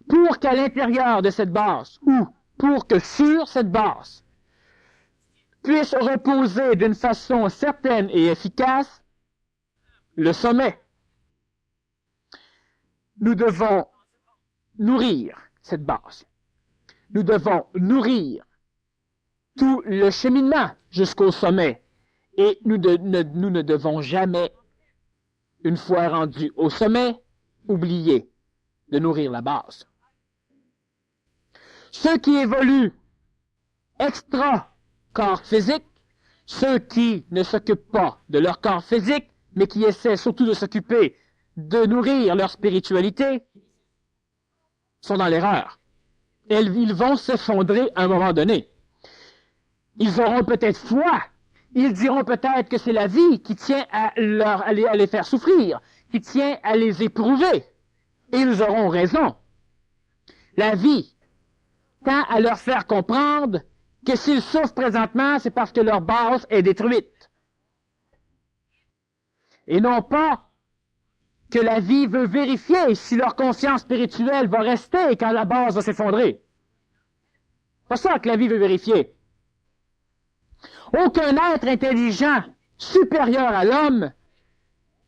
pour qu'à l'intérieur de cette base, ou pour que sur cette base, puisse reposer d'une façon certaine et efficace le sommet, nous devons nourrir cette base. Nous devons nourrir tout le cheminement jusqu'au sommet. Et nous ne devons jamais, une fois rendus au sommet, oublier de nourrir la base. Ceux qui évoluent extra-corps physique, ceux qui ne s'occupent pas de leur corps physique, mais qui essaient surtout de s'occuper de nourrir leur spiritualité, sont dans l'erreur. Ils vont s'effondrer à un moment donné. Ils auront peut-être foi. Ils diront peut-être que c'est la vie qui tient à les faire souffrir, qui tient à les éprouver. Et ils auront raison. La vie tend à leur faire comprendre que s'ils souffrent présentement, c'est parce que leur base est détruite. Et non pas que la vie veut vérifier si leur conscience spirituelle va rester quand la base va s'effondrer. C'est pas ça que la vie veut vérifier. Aucun être intelligent supérieur à l'homme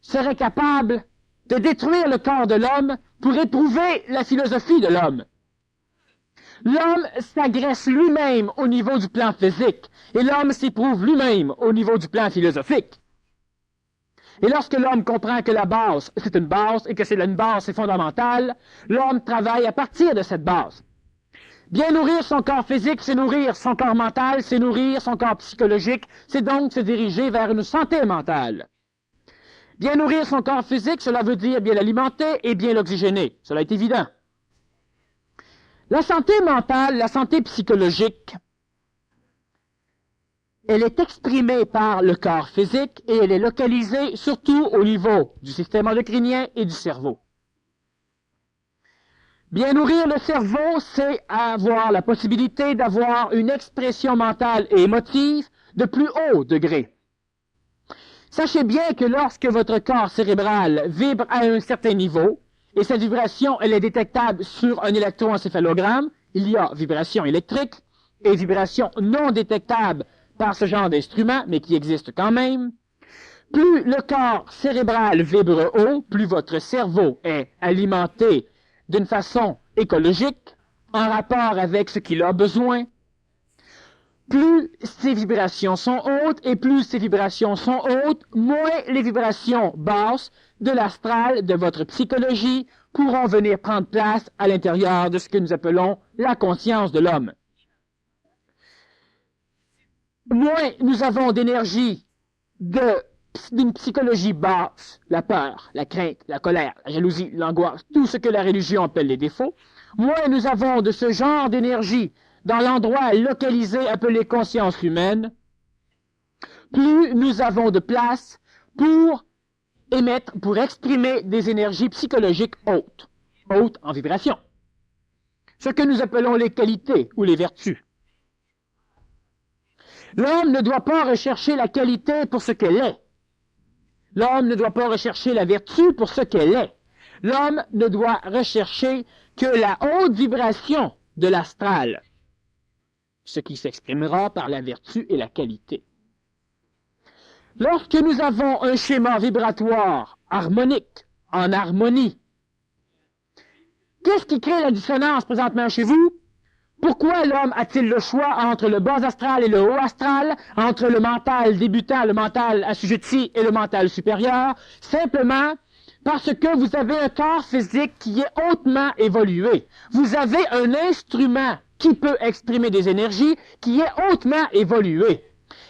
serait capable de détruire le corps de l'homme pour éprouver la philosophie de l'homme. L'homme s'agresse lui-même au niveau du plan physique et l'homme s'éprouve lui-même au niveau du plan philosophique. Et lorsque l'homme comprend que la base, c'est une base et que c'est une base, c'est fondamental, l'homme travaille à partir de cette base. Bien nourrir son corps physique, c'est nourrir son corps mental, c'est nourrir son corps psychologique, c'est donc se diriger vers une santé mentale. Bien nourrir son corps physique, cela veut dire bien l'alimenter et bien l'oxygéner. Cela est évident. La santé mentale, la santé psychologique, elle est exprimée par le corps physique et elle est localisée surtout au niveau du système endocrinien et du cerveau. Bien nourrir le cerveau, c'est avoir la possibilité d'avoir une expression mentale et émotive de plus haut degré. Sachez bien que lorsque votre corps cérébral vibre à un certain niveau, et cette vibration, elle est détectable sur un électroencéphalogramme, il y a vibration électrique et vibration non détectable par ce genre d'instrument, mais qui existe quand même, plus le corps cérébral vibre haut, plus votre cerveau est alimenté d'une façon écologique, en rapport avec ce qu'il a besoin, plus ces vibrations sont hautes, et plus ces vibrations sont hautes, moins les vibrations basses de l'astral, de votre psychologie, pourront venir prendre place à l'intérieur de ce que nous appelons la conscience de l'homme. Moins nous avons d'énergie d'une psychologie basse, la peur, la crainte, la colère, la jalousie, l'angoisse, tout ce que la religion appelle les défauts, moins nous avons de ce genre d'énergie dans l'endroit localisé appelé conscience humaine, plus nous avons de place pour émettre, pour exprimer des énergies psychologiques hautes, hautes en vibration. Ce que nous appelons les qualités ou les vertus. L'homme ne doit pas rechercher la qualité pour ce qu'elle est. L'homme ne doit pas rechercher la vertu pour ce qu'elle est. L'homme ne doit rechercher que la haute vibration de l'astral, ce qui s'exprimera par la vertu et la qualité. Lorsque nous avons un schéma vibratoire harmonique, en harmonie, qu'est-ce qui crée la dissonance présentement chez vous? Pourquoi l'homme a-t-il le choix entre le bas astral et le haut astral, entre le mental débutant, le mental assujetti et le mental supérieur? Simplement parce que vous avez un corps physique qui est hautement évolué. Vous avez un instrument qui peut exprimer des énergies qui est hautement évolué.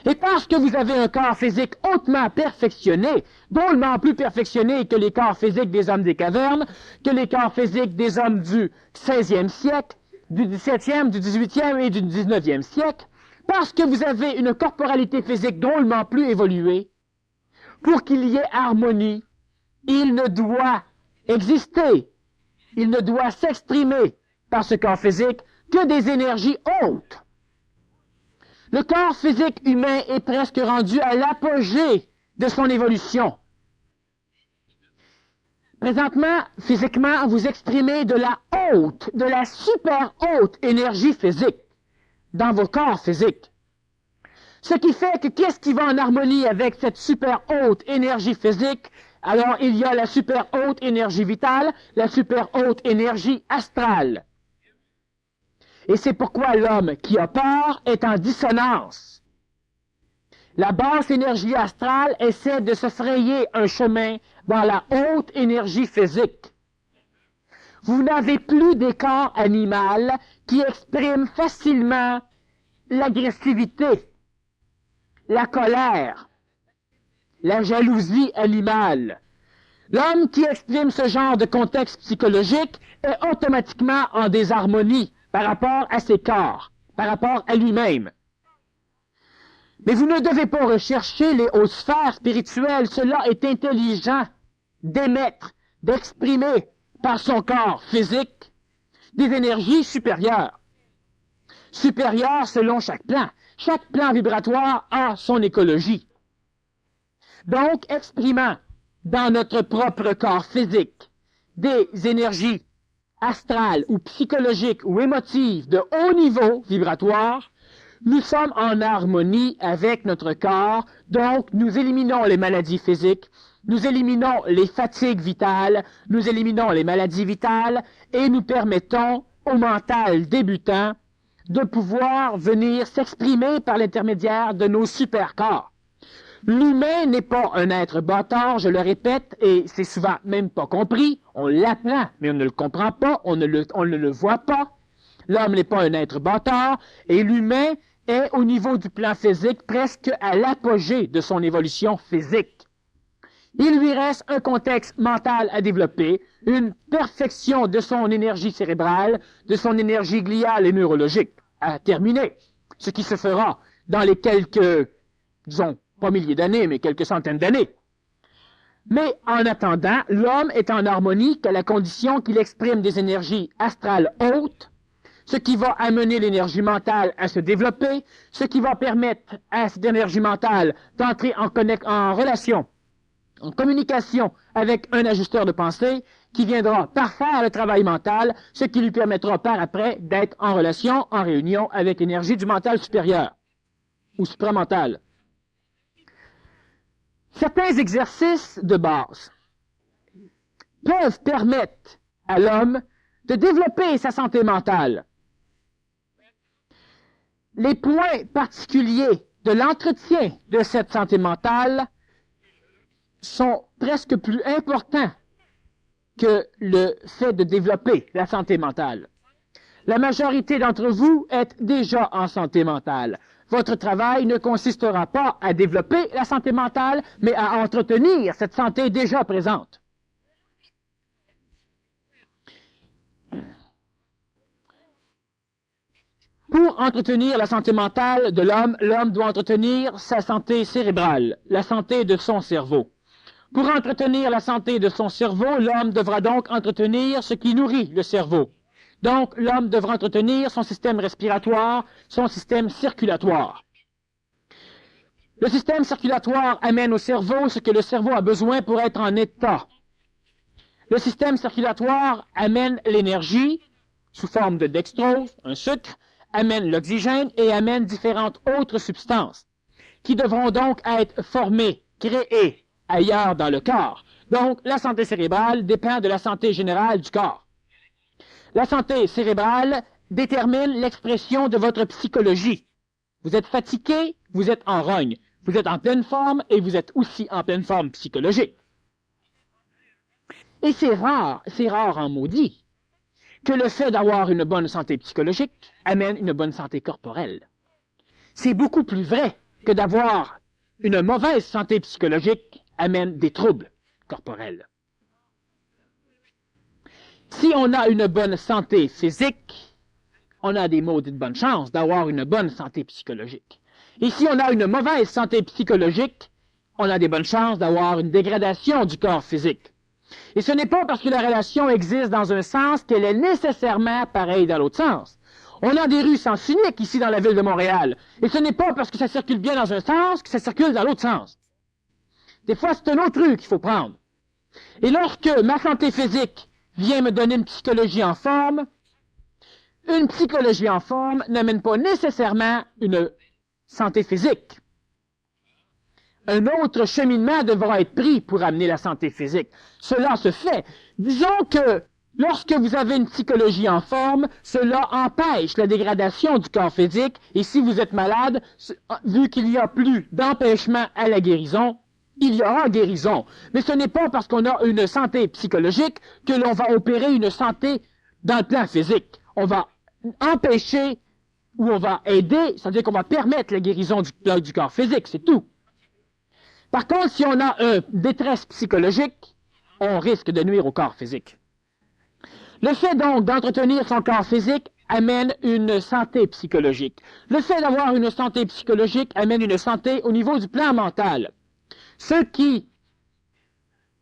Et parce que vous avez un corps physique hautement perfectionné, drôlement plus perfectionné que les corps physiques des hommes des cavernes, que les corps physiques des hommes du 16e siècle, du 17e, du 18e et du 19e siècle, parce que vous avez une corporalité physique drôlement plus évoluée, pour qu'il y ait harmonie, il ne doit exister, il ne doit s'exprimer par ce corps physique que des énergies hautes. Le corps physique humain est presque rendu à l'apogée de son évolution. Présentement, physiquement, vous exprimez de la haute, de la super haute énergie physique dans vos corps physiques. Ce qui fait que qu'est-ce qui va en harmonie avec cette super haute énergie physique? Alors, il y a la super haute énergie vitale, la super haute énergie astrale. Et c'est pourquoi l'homme qui a peur est en dissonance. La basse énergie astrale essaie de se frayer un chemin dans la haute énergie physique. Vous n'avez plus des corps animaux qui expriment facilement l'agressivité, la colère, la jalousie animale. L'homme qui exprime ce genre de contexte psychologique est automatiquement en désharmonie par rapport à ses corps, par rapport à lui-même. Mais vous ne devez pas rechercher les hautes sphères spirituelles. Cela est intelligent d'émettre, d'exprimer par son corps physique des énergies supérieures. supérieure selon chaque plan. Chaque plan vibratoire a son écologie. Donc, exprimant dans notre propre corps physique des énergies astrales ou psychologiques ou émotives de haut niveau vibratoire, nous sommes en harmonie avec notre corps, donc nous éliminons les maladies physiques, nous éliminons les fatigues vitales, nous éliminons les maladies vitales et nous permettons au mental débutant de pouvoir venir s'exprimer par l'intermédiaire de nos super-corps. L'humain n'est pas un être bâtard, je le répète, et c'est souvent même pas compris. On l'apprend, mais on ne le comprend pas, on ne le voit pas. L'homme n'est pas un être bâtard, et l'humain est au niveau du plan physique presque à l'apogée de son évolution physique. Il lui reste un contexte mental à développer, une perfection de son énergie cérébrale, de son énergie gliale et neurologique à terminer, ce qui se fera dans les quelques, disons, pas milliers d'années, mais quelques centaines d'années. Mais en attendant, l'homme est en harmonie qu'à la condition qu'il exprime des énergies astrales hautes, ce qui va amener l'énergie mentale à se développer, ce qui va permettre à cette énergie mentale d'entrer en relation, en communication avec un ajusteur de pensée qui viendra parfaire le travail mental, ce qui lui permettra par après d'être en relation, en réunion avec l'énergie du mental supérieur ou supramental. Certains exercices de base peuvent permettre à l'homme de développer sa santé mentale. Les points particuliers de l'entretien de cette santé mentale sont presque plus importants que le fait de développer la santé mentale. La majorité d'entre vous êtes déjà en santé mentale. Votre travail ne consistera pas à développer la santé mentale, mais à entretenir cette santé déjà présente. Pour entretenir la santé mentale de l'homme, l'homme doit entretenir sa santé cérébrale, la santé de son cerveau. Pour entretenir la santé de son cerveau, l'homme devra donc entretenir ce qui nourrit le cerveau. Donc, l'homme devra entretenir son système respiratoire, son système circulatoire. Le système circulatoire amène au cerveau ce que le cerveau a besoin pour être en état. Le système circulatoire amène l'énergie, sous forme de dextrose, un sucre, amène l'oxygène et amène différentes autres substances, qui devront donc être formées, créées ailleurs dans le corps. Donc, la santé cérébrale dépend de la santé générale du corps. La santé cérébrale détermine l'expression de votre psychologie. Vous êtes fatigué, vous êtes en rogne. Vous êtes en pleine forme et vous êtes aussi en pleine forme psychologique. Et c'est rare en maudit, que le fait d'avoir une bonne santé psychologique amène une bonne santé corporelle. C'est beaucoup plus vrai que d'avoir une mauvaise santé psychologique amène des troubles corporels. Si on a une bonne santé physique, on a des maudites bonnes chances d'avoir une bonne santé psychologique. Et si on a une mauvaise santé psychologique, on a des bonnes chances d'avoir une dégradation du corps physique. Et ce n'est pas parce que la relation existe dans un sens qu'elle est nécessairement pareille dans l'autre sens. On a des rues sens unique ici dans la ville de Montréal. Et ce n'est pas parce que ça circule bien dans un sens que ça circule dans l'autre sens. Des fois, c'est une autre rue qu'il faut prendre. Et lorsque ma santé physique vient me donner une psychologie en forme n'amène pas nécessairement une santé physique. Un autre cheminement devra être pris pour amener la santé physique. Cela se fait. Disons que lorsque vous avez une psychologie en forme, cela empêche la dégradation du corps physique. Et si vous êtes malade, vu qu'il n'y a plus d'empêchement à la guérison, il y aura guérison. Mais ce n'est pas parce qu'on a une santé psychologique que l'on va opérer une santé dans le plan physique. On va empêcher ou on va aider, c'est-à-dire qu'on va permettre la guérison du corps physique, c'est tout. Par contre, si on a une détresse psychologique, on risque de nuire au corps physique. Le fait donc d'entretenir son corps physique amène une santé psychologique. Le fait d'avoir une santé psychologique amène une santé au niveau du plan mental. Ceux qui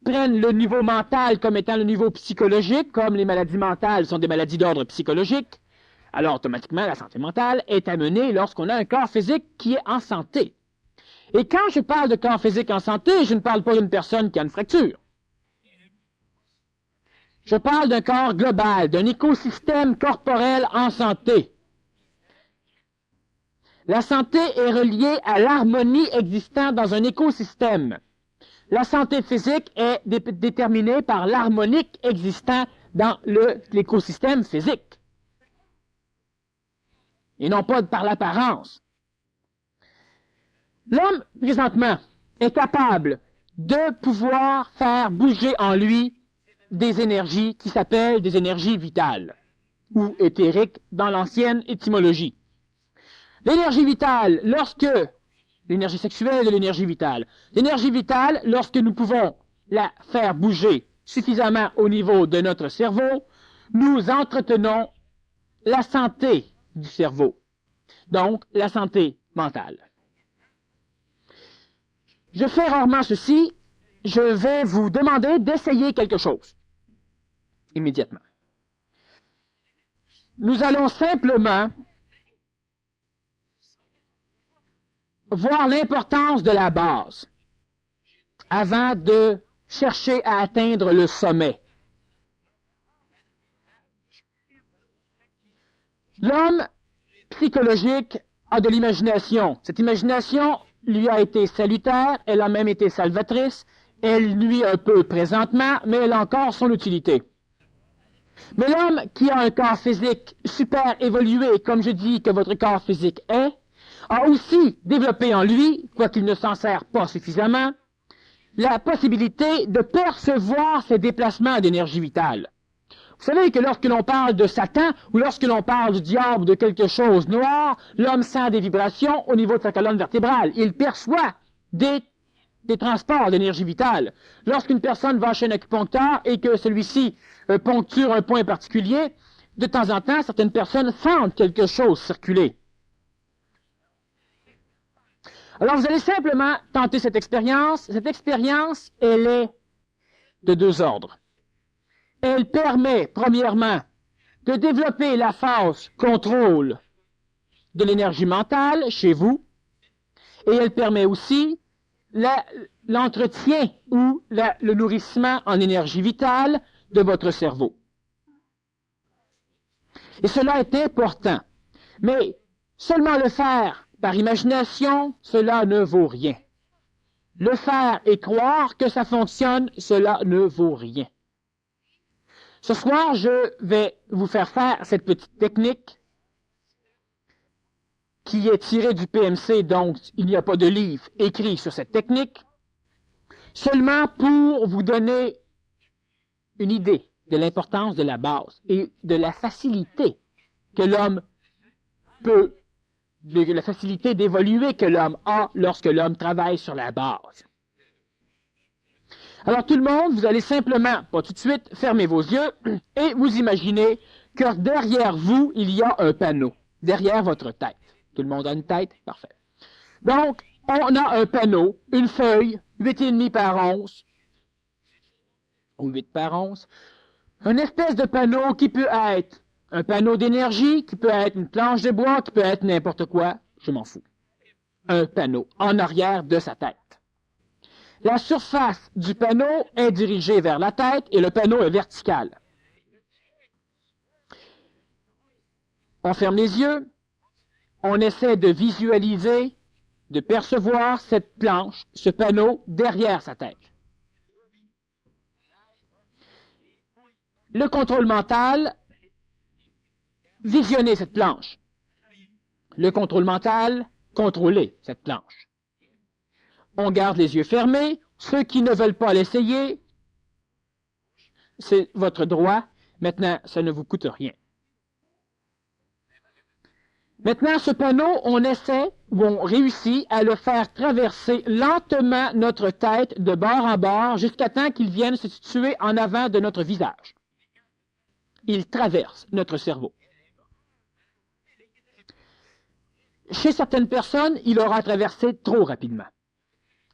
prennent le niveau mental comme étant le niveau psychologique, comme les maladies mentales sont des maladies d'ordre psychologique, Alors, automatiquement, la santé mentale est amenée lorsqu'on a un corps physique qui est en santé. Et quand je parle de corps physique en santé, je ne parle pas d'une personne qui a une fracture. Je parle d'un corps global, d'un écosystème corporel en santé. La santé est reliée à l'harmonie existant dans un écosystème. La santé physique est déterminée par l'harmonique existant dans l'écosystème physique. Et non pas par l'apparence. L'homme, présentement, est capable de pouvoir faire bouger en lui des énergies qui s'appellent des énergies vitales, ou éthériques dans l'ancienne étymologie. L'énergie vitale, l'énergie sexuelle de l'énergie vitale. L'énergie vitale, lorsque nous pouvons la faire bouger suffisamment au niveau de notre cerveau, nous entretenons la santé du cerveau, donc la santé mentale. Je fais rarement ceci, je vais vous demander d'essayer quelque chose, immédiatement. Nous allons simplement voir l'importance de la base avant de chercher à atteindre le sommet. L'homme psychologique a de l'imagination. Cette imagination lui a été salutaire, elle a même été salvatrice, elle nuit un peu présentement, mais elle a encore son utilité. Mais l'homme qui a un corps physique super évolué, comme je dis que votre corps physique est, a aussi développé en lui, quoiqu'il ne s'en sert pas suffisamment, la possibilité de percevoir ces déplacements d'énergie vitale. Vous savez que lorsque l'on parle de Satan, ou lorsque l'on parle du diable ou de quelque chose de noir, l'homme sent des vibrations au niveau de sa colonne vertébrale. Il perçoit des transports d'énergie vitale. Lorsqu'une personne va chez un acupuncteur et que celui-ci poncture un point particulier, de temps en temps, certaines personnes sentent quelque chose circuler. Alors, vous allez simplement tenter cette expérience. Cette expérience, elle est de deux ordres. Elle permet, premièrement, de développer la phase contrôle de l'énergie mentale chez vous, et elle permet aussi l'entretien ou le nourrissement en énergie vitale de votre cerveau. Et cela est important. Mais seulement le faire par imagination, cela ne vaut rien. Le faire et croire que ça fonctionne, cela ne vaut rien. Ce soir, je vais vous faire faire cette petite technique qui est tirée du PMC, donc il n'y a pas de livre écrit sur cette technique, seulement pour vous donner une idée de l'importance de la base et de la facilité que l'homme peut, de la facilité d'évoluer que l'homme a lorsque l'homme travaille sur la base. Alors tout le monde, vous allez simplement, pas tout de suite, fermer vos yeux et vous imaginez que derrière vous, il y a un panneau, derrière votre tête. Tout le monde a une tête? Parfait. Donc, on a un panneau, une feuille, 8,5 par 11, ou 8 par 11, une espèce de panneau qui peut être un panneau d'énergie, qui peut être une planche de bois, qui peut être n'importe quoi, je m'en fous. Un panneau en arrière de sa tête. La surface du panneau est dirigée vers la tête et le panneau est vertical. On ferme les yeux, on essaie de visualiser, de percevoir cette planche, ce panneau derrière sa tête. Le contrôle mental, visionnez cette planche. Le contrôle mental, contrôlez cette planche. On garde les yeux fermés. Ceux qui ne veulent pas l'essayer, c'est votre droit. Maintenant, ça ne vous coûte rien. Maintenant, ce panneau, on essaie, ou on réussit à le faire traverser lentement notre tête de bord en bord jusqu'à temps qu'il vienne se situer en avant de notre visage. Il traverse notre cerveau. Chez certaines personnes, il aura traversé trop rapidement.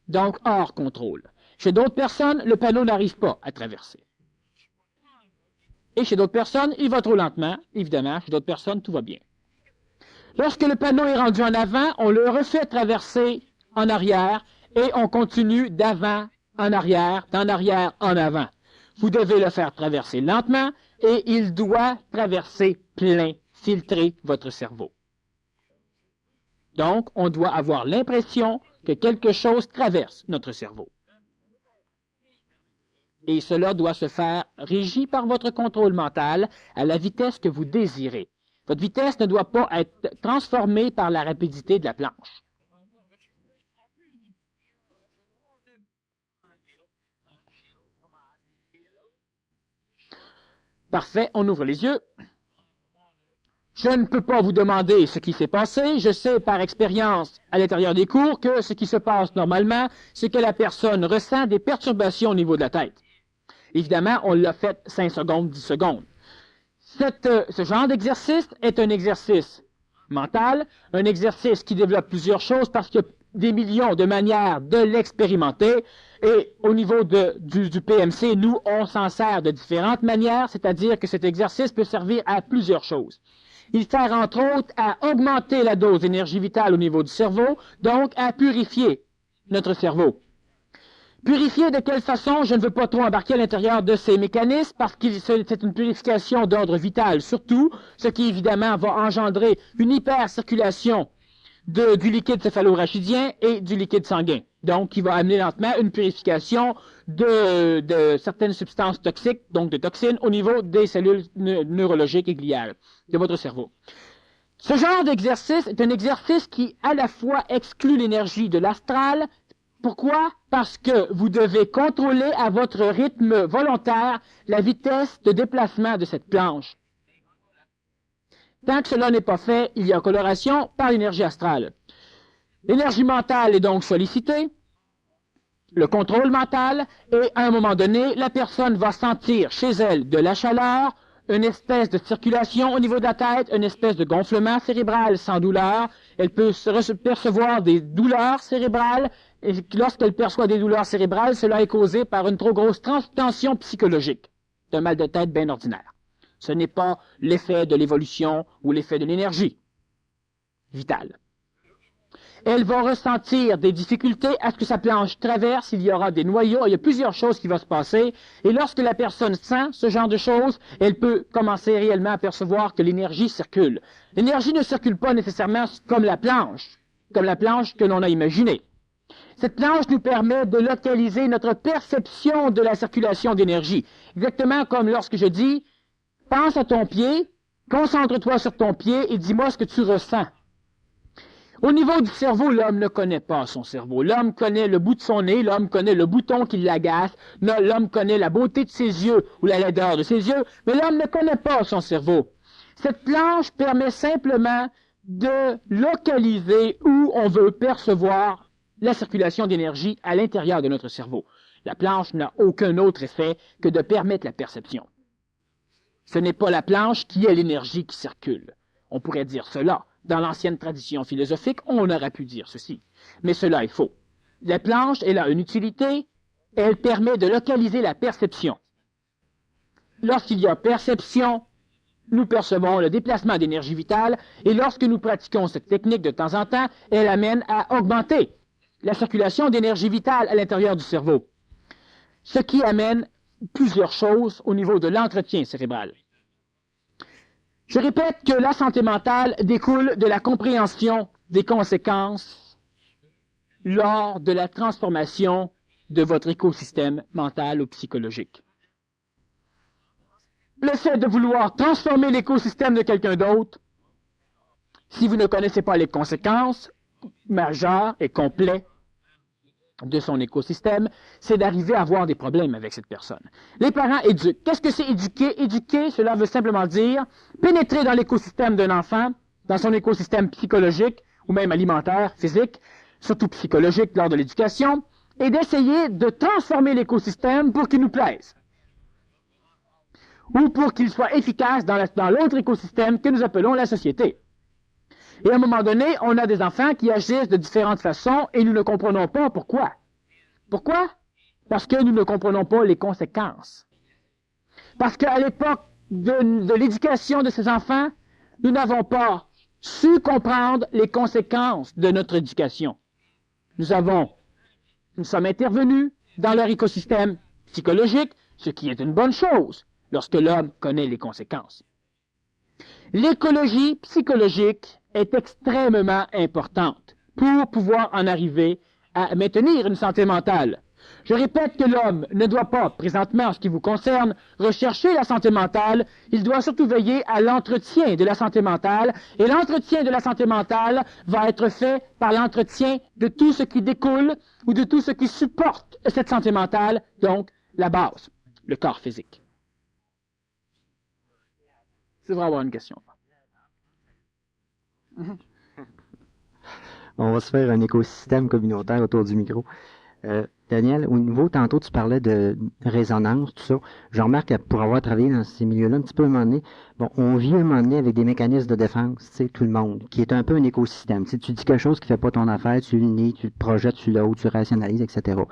Donc, hors contrôle. Chez d'autres personnes, le panneau n'arrive pas à traverser. Et chez d'autres personnes, il va trop lentement. Évidemment, chez d'autres personnes, tout va bien. Lorsque le panneau est rendu en avant, on le refait traverser en arrière et on continue d'avant en arrière, d'en arrière en avant. Vous devez le faire traverser lentement et il doit traverser plein, filtrer votre cerveau. Donc, on doit avoir l'impression que quelque chose traverse notre cerveau. Et cela doit se faire régi par votre contrôle mental à la vitesse que vous désirez. Votre vitesse ne doit pas être transformée par la rapidité de la planche. Parfait, on ouvre les yeux. Je ne peux pas vous demander ce qui s'est passé. Je sais par expérience à l'intérieur des cours que ce qui se passe normalement, c'est que la personne ressent des perturbations au niveau de la tête. Évidemment, on l'a fait 5 secondes, 10 secondes. Ce genre d'exercice est un exercice mental, un exercice qui développe plusieurs choses parce qu'il y a des millions de manières de l'expérimenter. Et au niveau du PMC, nous, on s'en sert de différentes manières, c'est-à-dire que cet exercice peut servir à plusieurs choses. Il sert entre autres à augmenter la dose d'énergie vitale au niveau du cerveau, donc à purifier notre cerveau. Purifier de quelle façon? Je ne veux pas trop embarquer à l'intérieur de ces mécanismes parce que c'est une purification d'ordre vital surtout, ce qui évidemment va engendrer une hypercirculation du liquide céphalorachidien et du liquide sanguin. Donc, qui va amener lentement une purification de certaines substances toxiques, donc de toxines, au niveau des cellules neurologiques et gliales de votre cerveau. Ce genre d'exercice est un exercice qui, à la fois, exclut l'énergie de l'astral. Pourquoi? Parce que vous devez contrôler à votre rythme volontaire la vitesse de déplacement de cette planche. Tant que cela n'est pas fait, il y a coloration par l'énergie astrale. L'énergie mentale est donc sollicitée, le contrôle mental, et à un moment donné, la personne va sentir chez elle de la chaleur, une espèce de circulation au niveau de la tête, une espèce de gonflement cérébral sans douleur. Elle peut percevoir des douleurs cérébrales, et lorsqu'elle perçoit des douleurs cérébrales, cela est causé par une trop grosse tension psychologique d'un mal de tête bien ordinaire. Ce n'est pas l'effet de l'évolution ou l'effet de l'énergie vitale. Elle va ressentir des difficultés à ce que sa planche traverse, il y aura des noyaux, il y a plusieurs choses qui vont se passer. Et lorsque la personne sent ce genre de choses, elle peut commencer réellement à percevoir que l'énergie circule. L'énergie ne circule pas nécessairement comme la planche que l'on a imaginée. Cette planche nous permet de localiser notre perception de la circulation d'énergie. Exactement comme lorsque je dis, pense à ton pied, concentre-toi sur ton pied et dis-moi ce que tu ressens. Au niveau du cerveau, l'homme ne connaît pas son cerveau. L'homme connaît le bout de son nez, l'homme connaît le bouton qui l'agace, l'homme connaît la beauté de ses yeux ou la laideur de ses yeux, mais l'homme ne connaît pas son cerveau. Cette planche permet simplement de localiser où on veut percevoir la circulation d'énergie à l'intérieur de notre cerveau. La planche n'a aucun autre effet que de permettre la perception. Ce n'est pas la planche qui est l'énergie qui circule. On pourrait dire cela. Dans l'ancienne tradition philosophique, on aurait pu dire ceci. Mais cela est faux. La planche, elle a une utilité, elle permet de localiser la perception. Lorsqu'il y a perception, nous percevons le déplacement d'énergie vitale, et lorsque nous pratiquons cette technique de temps en temps, elle amène à augmenter la circulation d'énergie vitale à l'intérieur du cerveau. Ce qui amène plusieurs choses au niveau de l'entretien cérébral. Je répète que la santé mentale découle de la compréhension des conséquences lors de la transformation de votre écosystème mental ou psychologique. Le fait de vouloir transformer l'écosystème de quelqu'un d'autre, si vous ne connaissez pas les conséquences majeures et complètes de son écosystème, c'est d'arriver à avoir des problèmes avec cette personne. Les parents éduquent. Qu'est-ce que c'est éduquer? Éduquer, cela veut simplement dire pénétrer dans l'écosystème d'un enfant, dans son écosystème psychologique, ou même alimentaire, physique, surtout psychologique lors de l'éducation, et d'essayer de transformer l'écosystème pour qu'il nous plaise. Ou pour qu'il soit efficace dans l'autre écosystème que nous appelons la société. Et à un moment donné, on a des enfants qui agissent de différentes façons et nous ne comprenons pas pourquoi. Pourquoi? Parce que nous ne comprenons pas les conséquences. Parce qu'à l'époque de l'éducation de ces enfants, nous n'avons pas su comprendre les conséquences de notre éducation. Nous sommes intervenus dans leur écosystème psychologique, ce qui est une bonne chose lorsque l'homme connaît les conséquences. L'écologie psychologique est extrêmement importante pour pouvoir en arriver à maintenir une santé mentale. Je répète que l'homme ne doit pas, présentement en ce qui vous concerne, rechercher la santé mentale, il doit surtout veiller à l'entretien de la santé mentale, et l'entretien de la santé mentale va être fait par l'entretien de tout ce qui découle ou de tout ce qui supporte cette santé mentale, donc la base, le corps physique. Tu devrais avoir une question. On va se faire un écosystème communautaire autour du micro. Daniel, au niveau, tantôt, tu parlais de résonance, tout ça. Je remarque que pour avoir travaillé dans ces milieux-là un petit peu à un moment donné, bon, on vit un moment donné avec des mécanismes de défense, tu sais, tout le monde, qui est un peu un écosystème. Tu dis quelque chose qui fait pas ton affaire, tu le nies, tu le projettes, tu l'as, tu rationalises, etc.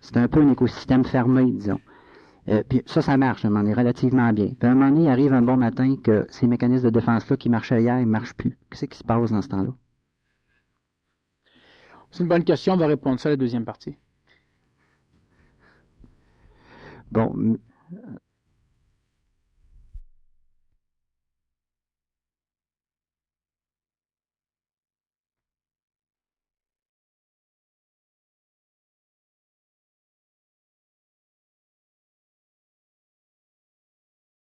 C'est un peu un écosystème fermé, disons. Puis ça marche, à un moment donné, relativement bien. Puis à un moment donné, il arrive un bon matin que ces mécanismes de défense-là qui marchaient hier, ils ne marchent plus. Qu'est-ce qui se passe dans ce temps-là? C'est une bonne question, on va répondre ça à la deuxième partie. Bon,